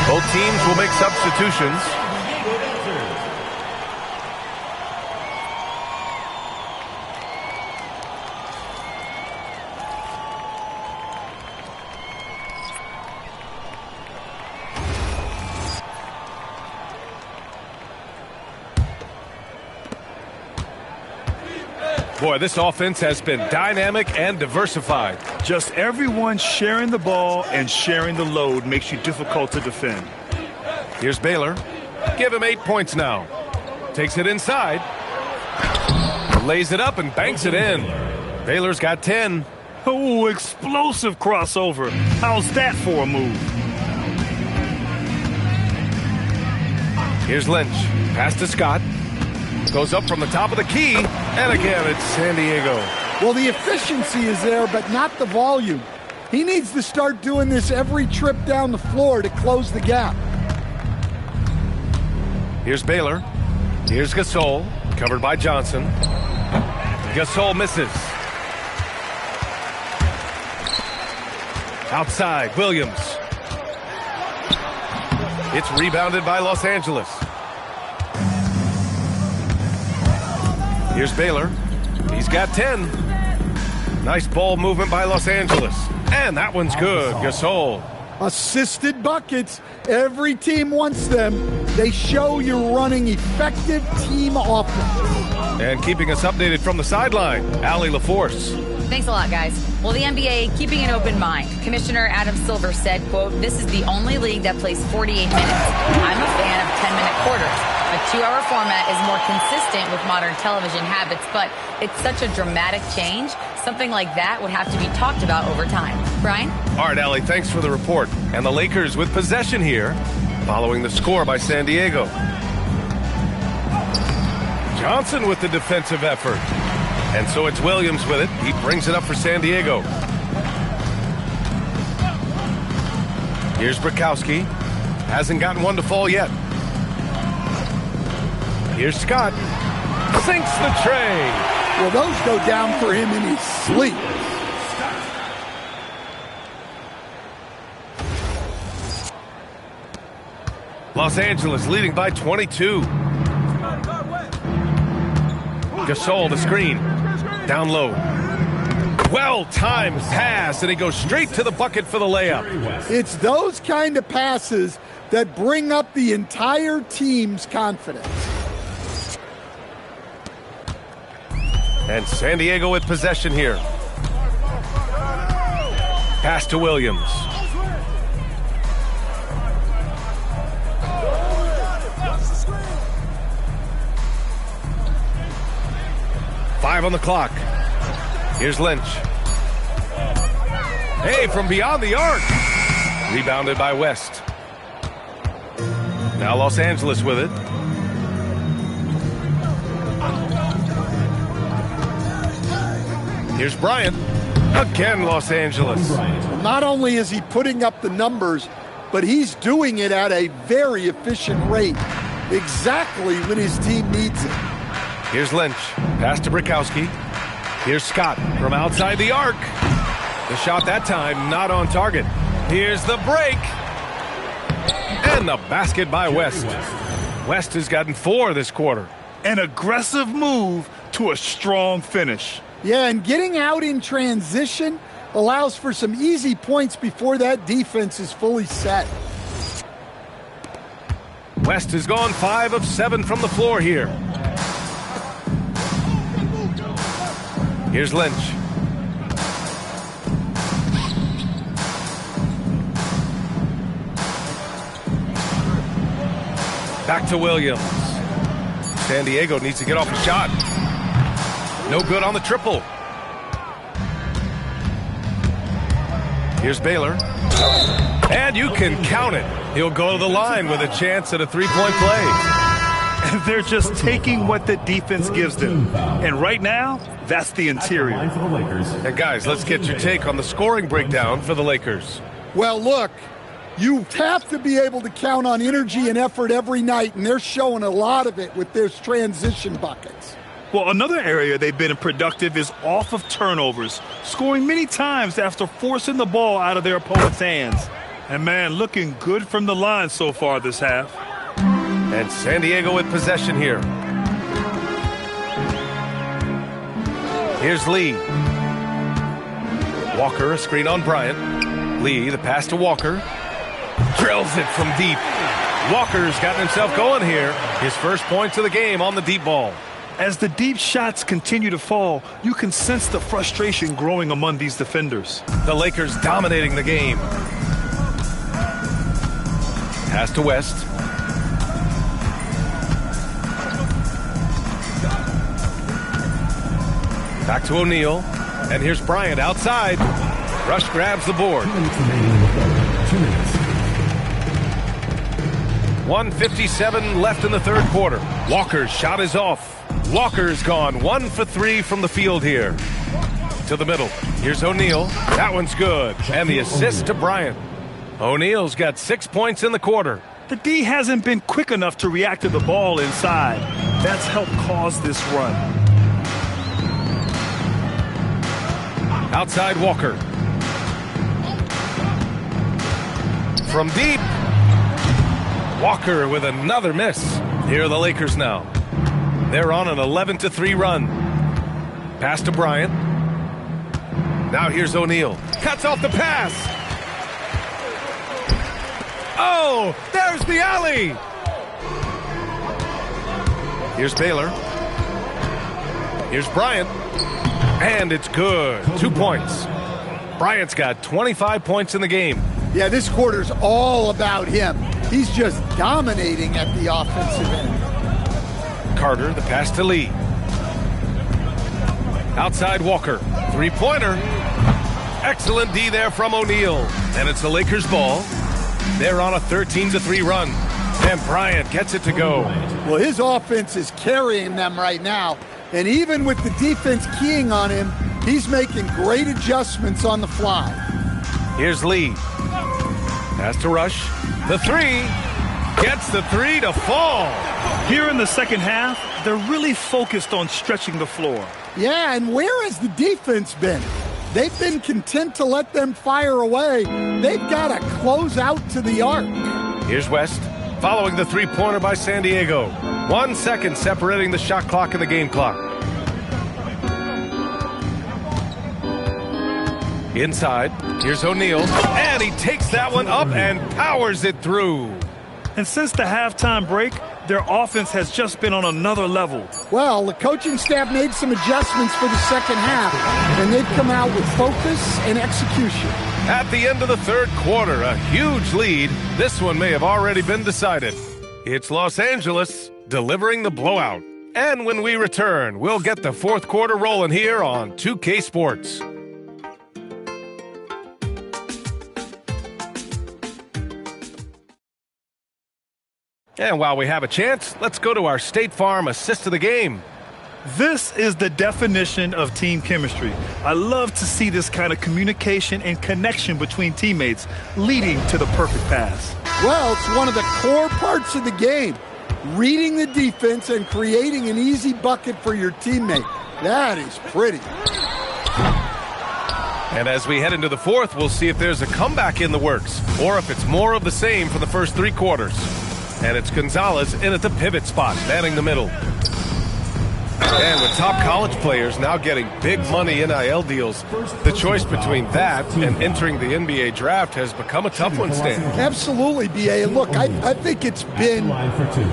S1: Both teams will make substitutions. Boy, this offense has been dynamic and diversified.
S4: Just everyone sharing the ball and sharing the load makes you difficult to defend.
S1: Here's Baylor. Give him 8 points now. Takes it inside. Lays it up and banks it in. Baylor's got 10.
S4: Oh, explosive crossover. How's that for a move?
S1: Here's Lynch. Pass to Scott. Goes up from the top of the key. And again, it's San Diego.
S3: Well, the efficiency is there, but not the volume. He needs to start doing this every trip down the floor to close the gap.
S1: Here's Baylor. Here's Gasol. Covered by Johnson. Gasol misses. Outside, Williams. It's rebounded by Los Angeles. Here's Baylor. He's got 10. Nice ball movement by Los Angeles. And that one's good. Gasol.
S3: Assisted buckets. Every team wants them. They show you're running effective team offense.
S1: And keeping us updated from the sideline, Allie LaForce.
S5: Thanks a lot, guys. Well, the NBA keeping an open mind. Commissioner Adam Silver said, quote, "This is the only league that plays 48 minutes. I'm a fan of 10-minute quarters. A 2-hour format is more consistent with modern television habits, but it's such a dramatic change. Something like that would have to be talked about over time." Brian?
S1: All right, Allie, thanks for the report. And the Lakers with possession here, following the score by San Diego. Johnson with the defensive effort. And so it's Williams with it. He brings it up for San Diego. Here's Bukowski. Hasn't gotten one to fall yet. Here's Scott. Sinks the tray.
S3: Well, those go down for him in his sleep.
S1: Los Angeles leading by 22. Gasol, the screen. Down low. Well-timed pass, and he goes straight to the bucket for the layup.
S3: It's those kind of passes that bring up the entire team's confidence.
S1: And San Diego with possession here. Pass to Williams. Five on the clock. Here's Lynch. Hey, from beyond the arc. Rebounded by West. Now Los Angeles with it. Here's Bryant. Again, Los Angeles.
S3: Not only is he putting up the numbers, but he's doing it at a very efficient rate, exactly when his team needs it.
S1: Here's Lynch. Pass to Brikowski. Here's Scott from outside the arc. The shot that time not on target. Here's the break. And the basket by West. West has gotten 4 this quarter.
S4: An aggressive move to a strong finish.
S3: Yeah, and getting out in transition allows for some easy points before that defense is fully set.
S1: West has gone 5 of 7 from the floor here. Here's Lynch. Back to Williams. San Diego needs to get off a shot. No good on the triple. Here's Baylor. And you can count it. He'll go to the line with a chance at a three-point play.
S4: They're just taking what the defense gives them. And right now, that's the interior.
S1: And guys, let's get your take on the scoring breakdown for the Lakers.
S3: Well, look, you have to be able to count on energy and effort every night, and they're showing a lot of it with their transition buckets.
S4: Well, another area they've been productive is off of turnovers, scoring many times after forcing the ball out of their opponent's hands. And, man, looking good from the line so far this half.
S1: And San Diego with possession here. Here's Lee. Walker, a screen on Bryant. Lee, the pass to Walker. Drills it from deep. Walker's gotten himself going here. His first points of the game on the deep ball.
S4: As the deep shots continue to fall, you can sense the frustration growing among these defenders.
S1: The Lakers dominating the game. Pass to West. Back to O'Neal. And here's Bryant outside. Rush grabs the board. 1:57 left in the third quarter. Walker's shot is off. Walker's gone 1 for 3 from the field here. To the middle. Here's O'Neal. That one's good. And the assist to Bryant. O'Neal's got 6 points in the quarter.
S4: The D hasn't been quick enough to react to the ball inside. That's helped cause this run.
S1: Outside Walker. From deep. Walker with another miss. Here are the Lakers now. They're on an 11-3 run. Pass to Bryant. Now here's O'Neal. Cuts off the pass. Oh, there's the alley. Here's Baylor. Here's Bryant. And it's good. 2 points. Bryant's got 25 points in the game.
S3: Yeah, this quarter's all about him. He's just dominating at the offensive end.
S1: Carter, the pass to Lee. Outside Walker. Three-pointer. Excellent D there from O'Neal. And it's the Lakers' ball. They're on a 13-3 run. And Bryant gets it to go.
S3: Well, his offense is carrying them right now. And even with the defense keying on him, he's making great adjustments on the fly.
S1: Here's Lee. Pass to Rush. The three. Gets the three to fall.
S4: Here in the second half, they're really focused on stretching the floor.
S3: Yeah, and where has the defense been? They've been content to let them fire away. They've got to close out to the arc.
S1: Here's West, following the three-pointer by San Diego. 1 second separating the shot clock and the game clock. Inside, here's O'Neal, and he takes that one up and powers it through.
S4: And since the halftime break, their offense has just been on another level.
S3: Well, the coaching staff made some adjustments for the second half, and they've come out with focus and execution.
S1: At the end of the third quarter, a huge lead. This one may have already been decided. It's Los Angeles delivering the blowout. And when we return, we'll get the fourth quarter rolling here on 2K Sports. And while we have a chance, let's go to our State Farm assist of the game.
S4: This is the definition of team chemistry. I love to see this kind of communication and connection between teammates leading to the perfect pass.
S3: Well, it's one of the core parts of the game. Reading the defense and creating an easy bucket for your teammate. That is pretty.
S1: And as we head into the fourth, we'll see if there's a comeback in the works or if it's more of the same for the first 3 quarters. And it's Gonzalez in at the pivot spot, manning the middle. And with top college players now getting big money NIL deals, the choice between that and entering the NBA draft has become a tough one, Stan.
S3: Absolutely, B.A. Look, I think it's been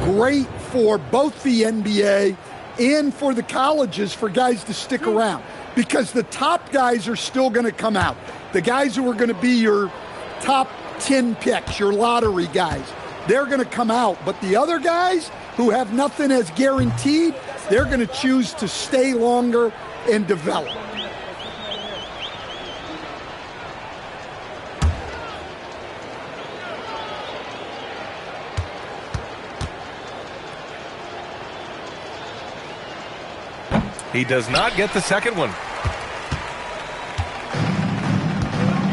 S3: great for both the NBA and for the colleges for guys to stick around because the top guys are still going to come out. The guys who are going to be your top 10 picks, your lottery guys, they're going to come out. But the other guys who have nothing as guaranteed, they're going to choose to stay longer and develop.
S1: He does not get the second one.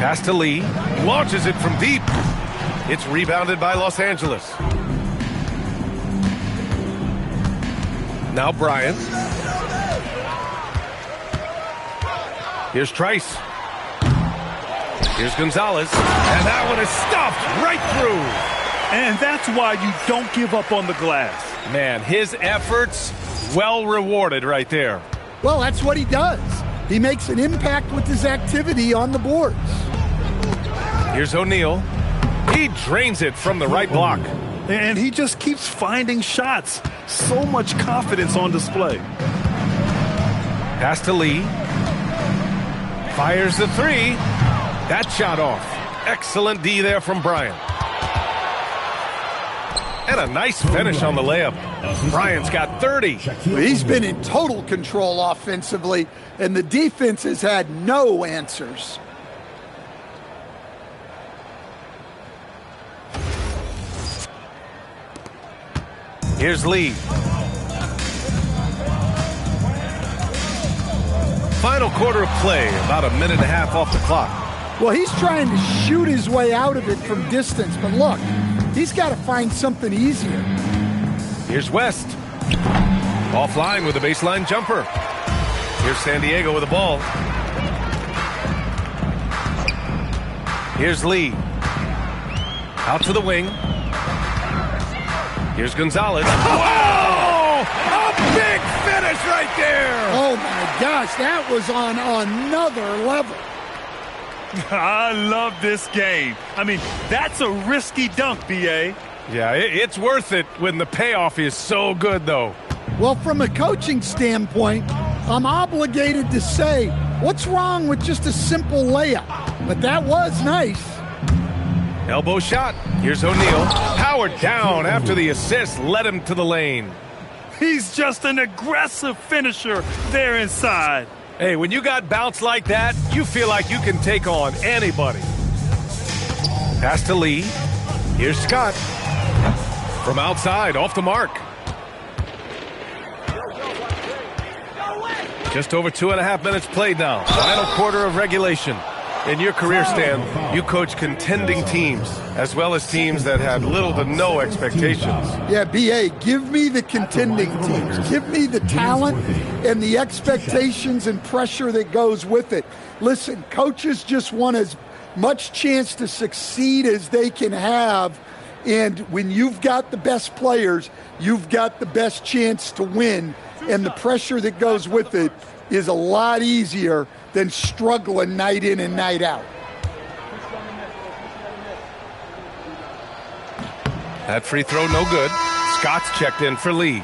S1: Pass to Lee. Launches it from deep. It's rebounded by Los Angeles. Now Bryant. Here's Trice. Here's Gonzalez. And that one is stopped right through.
S4: And that's why you don't give up on the glass.
S1: Man, his efforts well rewarded right there.
S3: Well, that's what he does. He makes an impact with his activity on the boards.
S1: Here's O'Neal. He drains it from the right block.
S4: And he just keeps finding shots. So much confidence on display.
S1: Pass to Lee. Fires the 3. That shot off. Excellent D there from Bryant. And a nice finish on the layup. Bryant's got 30.
S3: He's been in total control offensively, and the defense has had no answers.
S1: Here's Lee. Final quarter of play, about a minute and a half off the clock.
S3: Well, he's trying to shoot his way out of it from distance, but look, he's got to find something easier.
S1: Here's West. Offline with a baseline jumper. Here's San Diego with the ball. Here's Lee. Out to the wing. Here's Gonzalez. Whoa! A big finish right there!
S3: Oh, my gosh, that was on another level.
S4: I love this game. I mean, that's a risky dunk, B.A.
S1: Yeah, it's worth it when the payoff is so good, though.
S3: Well, from a coaching standpoint, I'm obligated to say, what's wrong with just a simple layup? But that was nice.
S1: Elbow shot. Here's O'Neal. Powered down after the assist led him to the lane.
S4: He's just an aggressive finisher there inside.
S1: Hey, when you got bounce like that, you feel like you can take on anybody. Pass to Lee. Here's Scott. From outside, off the mark. Just over 2.5 minutes played now. Final quarter of regulation. In your career, Stan, you coach contending teams, as well as teams that had little to no expectations.
S3: Yeah, B.A., give me the contending teams. Give me the talent and the expectations and pressure that goes with it. Listen, coaches just want as much chance to succeed as they can have. And when you've got the best players, you've got the best chance to win. And the pressure that goes with it is a lot easier than struggling night in and night out.
S1: That free throw no good. Scott's checked in for Lee.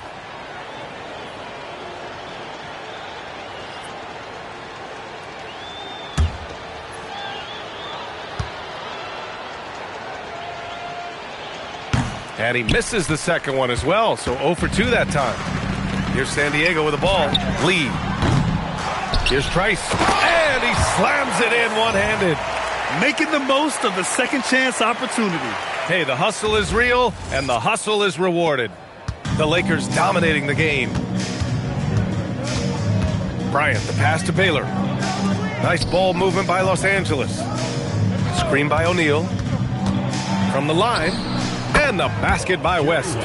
S1: And he misses the second one as well, so 0 for 2 that time. Here's San Diego with the ball. Lee. Here's Trice. And he slams it in one-handed.
S4: Making the most of the second chance opportunity.
S1: Hey, the hustle is real, and the hustle is rewarded. The Lakers dominating the game. Bryant, the pass to Baylor. Nice ball movement by Los Angeles. Screen by O'Neal. From the line, and the basket by West.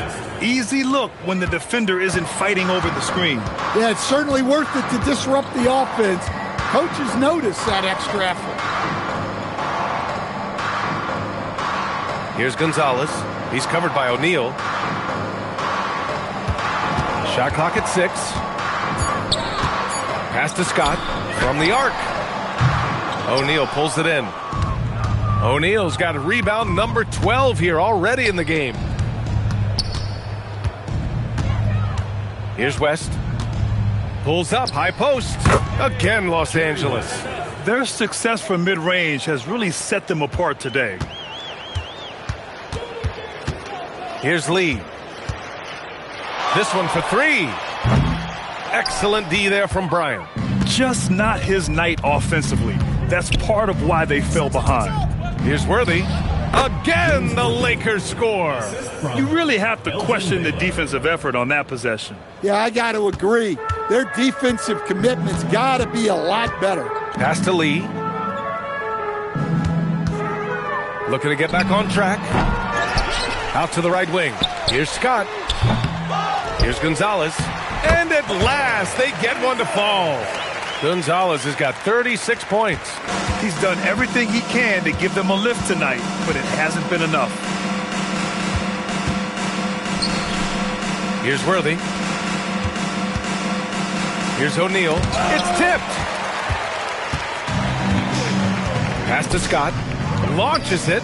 S4: Easy look when the defender isn't fighting over the screen.
S3: Yeah, it's certainly worth it to disrupt the offense. Coaches notice that extra effort.
S1: Here's Gonzalez. He's covered by O'Neal. Shot clock at 6. Pass to Scott from the arc. O'Neal pulls it in. O'Neal's got a rebound number 12 here already in the game. Here's West. Pulls up, high post. Again, Los Angeles.
S4: Their success from mid-range has really set them apart today.
S1: Here's Lee. This one for 3. Excellent D there from Bryant.
S4: Just not his night offensively. That's part of why they fell behind.
S1: Here's Worthy. Again, the Lakers score.
S4: You really have to question the defensive effort on that possession.
S3: Yeah, I got to agree. Their defensive commitment's got to be a lot better.
S1: Pass to Lee. Looking to get back on track. Out to the right wing. Here's Scott. Here's Gonzalez. And at last, they get one to fall. Gonzalez has got 36 points.
S4: He's done everything he can to give them a lift tonight, but it hasn't been enough.
S1: Here's Worthy. Here's O'Neal. It's tipped. Pass to Scott. Launches it.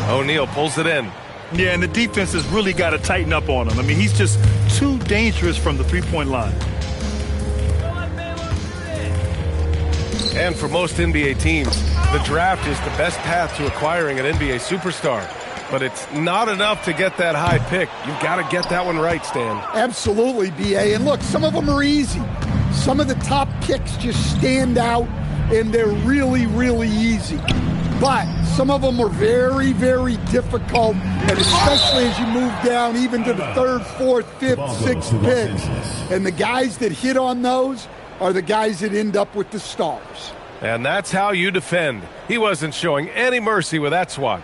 S1: O'Neal pulls it in.
S4: Yeah, and the defense has really got to tighten up on him. I mean, he's just too dangerous from the three-point line.
S1: And for most NBA teams, the draft is the best path to acquiring an NBA superstar. But it's not enough to get that high pick. You've got to get that one right, Stan.
S3: Absolutely, B.A. And look, some of them are easy. Some of the top picks just stand out, and they're really, really easy. But some of them are very, very difficult, and especially as you move down even to the 3rd, 4th, 5th, 6th picks. And the guys that hit on those are the guys that end up with the stars.
S1: And that's how you defend. He wasn't showing any mercy with that swat.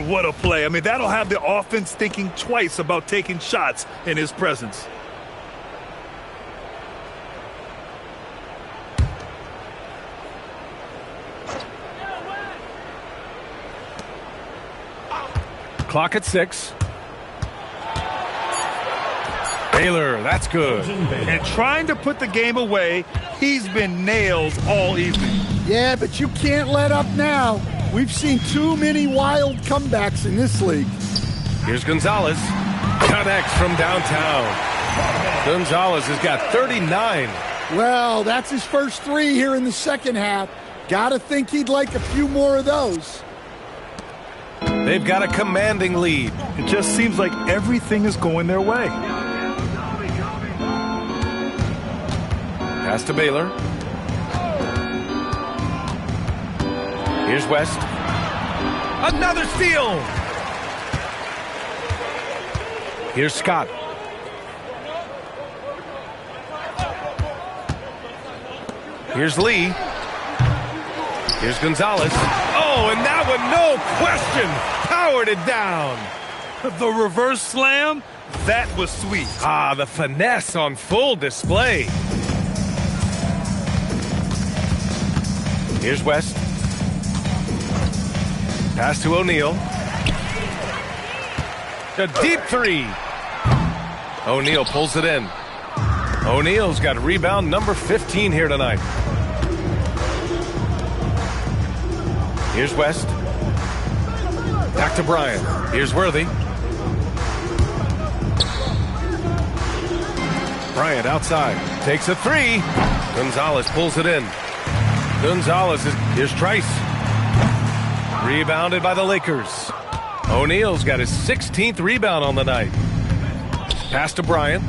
S4: What a play. I mean, that'll have the offense thinking twice about taking shots in his presence.
S1: Clock at 6. Baylor, that's good.
S4: And trying to put the game away, he's been nails all evening.
S3: Yeah, but you can't let up now. We've seen too many wild comebacks in this league.
S1: Here's Gonzalez. Connects from downtown. Gonzalez has got 39.
S3: Well, that's his first 3 here in the second half. Gotta think he'd like a few more of those.
S1: They've got a commanding lead.
S4: It just seems like everything is going their way.
S1: Pass to Baylor. Here's West. Another steal. Here's Scott. Here's Lee. Here's Gonzalez. Oh, and that one, no question, powered it down.
S4: The reverse slam, that was sweet.
S1: Ah, the finesse on full display. Here's West. Pass to O'Neal. A deep 3. O'Neal pulls it in. O'Neal's got rebound number 15 here tonight. Here's West. Back to Bryant. Here's Worthy. Bryant outside. Takes a 3. Gonzalez pulls it in. Gonzalez is... Here's Trice. Rebounded by the Lakers. O'Neal's got his 16th rebound on the night. Pass to Bryant.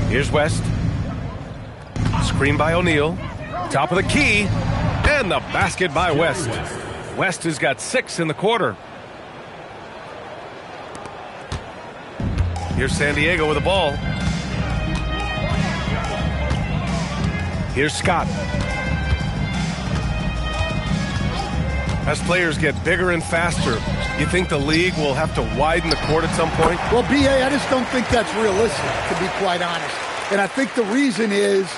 S1: Here's West. Screen by O'Neal. Top of the key. And the basket by West. West has got 6 in the quarter. Here's San Diego with the ball. Here's Scott. As players get bigger and faster, you think the league will have to widen the court at some point?
S3: Well, B.A., I just don't think that's realistic, to be quite honest. And I think the reason is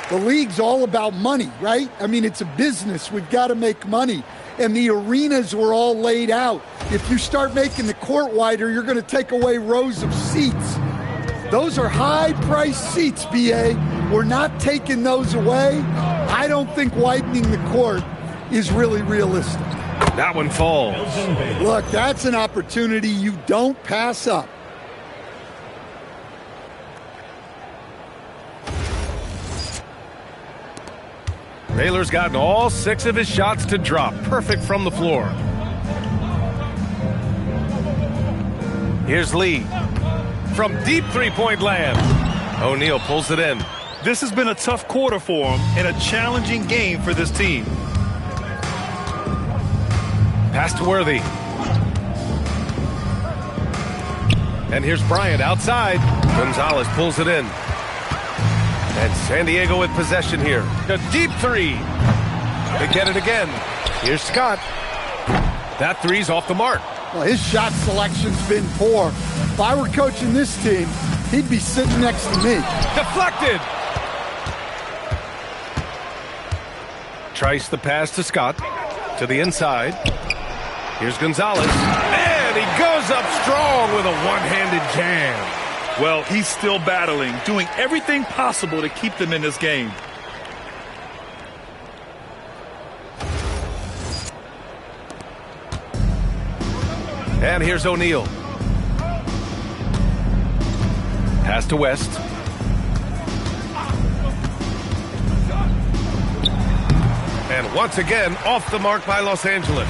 S3: the league's all about money, right? I mean, it's a business. We've got to make money. And the arenas were all laid out. If you start making the court wider, you're going to take away rows of seats. Those are high-priced seats, B.A. We're not taking those away. I don't think widening the court is really realistic.
S1: That one falls.
S3: Look, that's an opportunity you don't pass up.
S1: Baylor's gotten all 6 of his shots to drop. Perfect from the floor. Here's Lee. From deep three-point land. O'Neal pulls it in.
S4: This has been a tough quarter for him and a challenging game for this team.
S1: Pass to Worthy. And here's Bryant outside. Gonzalez pulls it in. And San Diego with possession here. A deep three. They get it again. Here's Scott. That three's off the mark.
S3: Well, his shot selection's been poor. If I were coaching this team, he'd be sitting next to me.
S1: Deflected. Trice the pass to Scott. To the inside. Here's Gonzalez. And he goes up strong with a one-handed jam.
S4: Well, he's still battling, doing everything possible to keep them in this game.
S1: And here's O'Neal. Pass to West. And once again, off the mark by Los Angeles.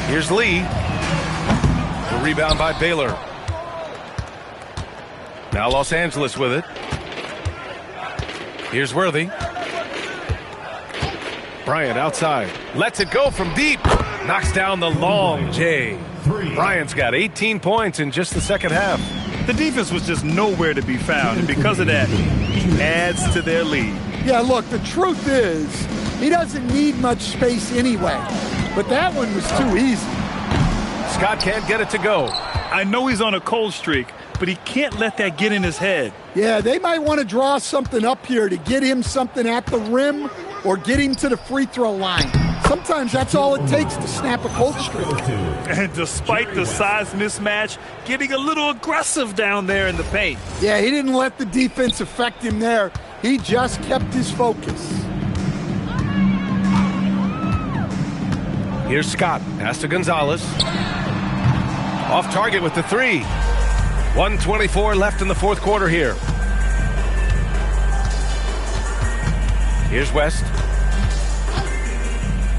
S1: Here's Lee. The rebound by Baylor. Now Los Angeles with it. Here's Worthy. Bryant outside. Lets it go from deep. Knocks down the long J. Bryant's got 18 points in just the second half.
S4: The defense was just nowhere to be found, and because of that, adds to their lead.
S3: Yeah, look, the truth is, he doesn't need much space anyway. But that one was too easy.
S1: Scott can't get it to go.
S4: I know he's on a cold streak, but he can't let that get in his head.
S3: Yeah, they might want to draw something up here to get him something at the rim or get him to the free throw line. Sometimes that's all it takes to snap a cold streak.
S4: And despite the size mismatch, getting a little aggressive down there in the paint.
S3: Yeah, he didn't let the defense affect him there. He just kept his focus.
S1: Here's Scott. Pass to Gonzalez. Off target with the three. 1:24 left in the fourth quarter here. Here's West.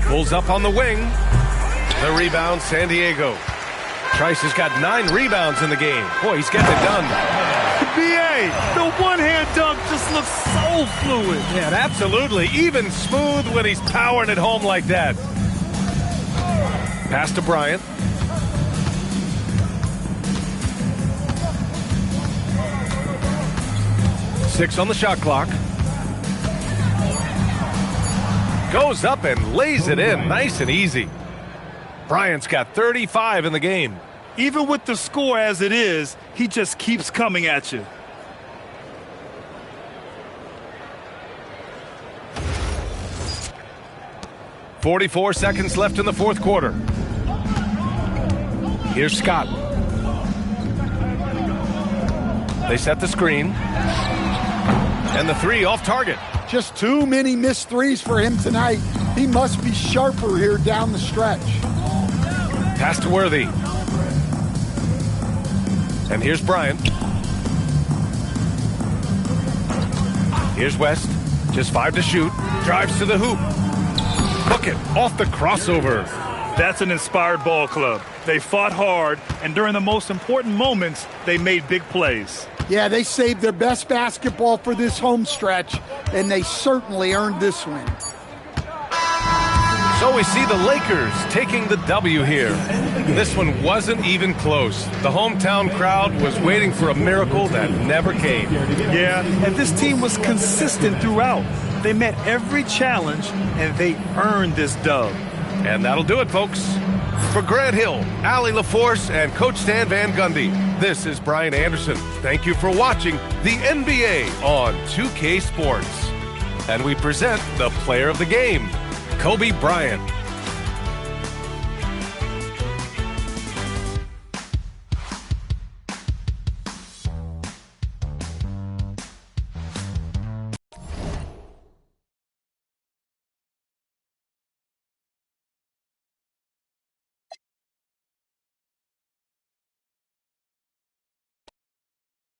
S1: Pulls up on the wing. The rebound, San Diego. Trice has got 9 rebounds in the game. Boy, he's getting it done.
S4: B.A., the one-hand dunk just looks so fluid.
S1: Yeah, absolutely. Even smooth when he's powering it home like that. Pass to Bryant. Six on the shot clock. Goes up and lays it in nice and easy. Bryant's got 35 in the game.
S4: Even with the score as it is, he just keeps coming at you.
S1: .44 seconds left in the fourth quarter. Here's Scott. They set the screen. And the three off target.
S3: Just too many missed threes for him tonight. He must be sharper here down the stretch.
S1: Pass to Worthy. And here's Bryant. Here's West. Just 5 to shoot. Drives to the hoop. Hook it off the crossover.
S4: That's an inspired ball club. They fought hard, and during the most important moments, they made big plays.
S3: Yeah, they saved their best basketball for this home stretch, and they certainly earned this win.
S1: So we see the Lakers taking the W here. This one wasn't even close. The hometown crowd was waiting for a miracle that never came.
S4: Yeah, and this team was consistent throughout. They met every challenge, and they earned this dub.
S1: And that'll do it, folks. For Grant Hill, Allie LaForce, and Coach Stan Van Gundy, this is Brian Anderson. Thank you for watching the NBA on 2K Sports. And we present the player of the game, Kobe Bryant.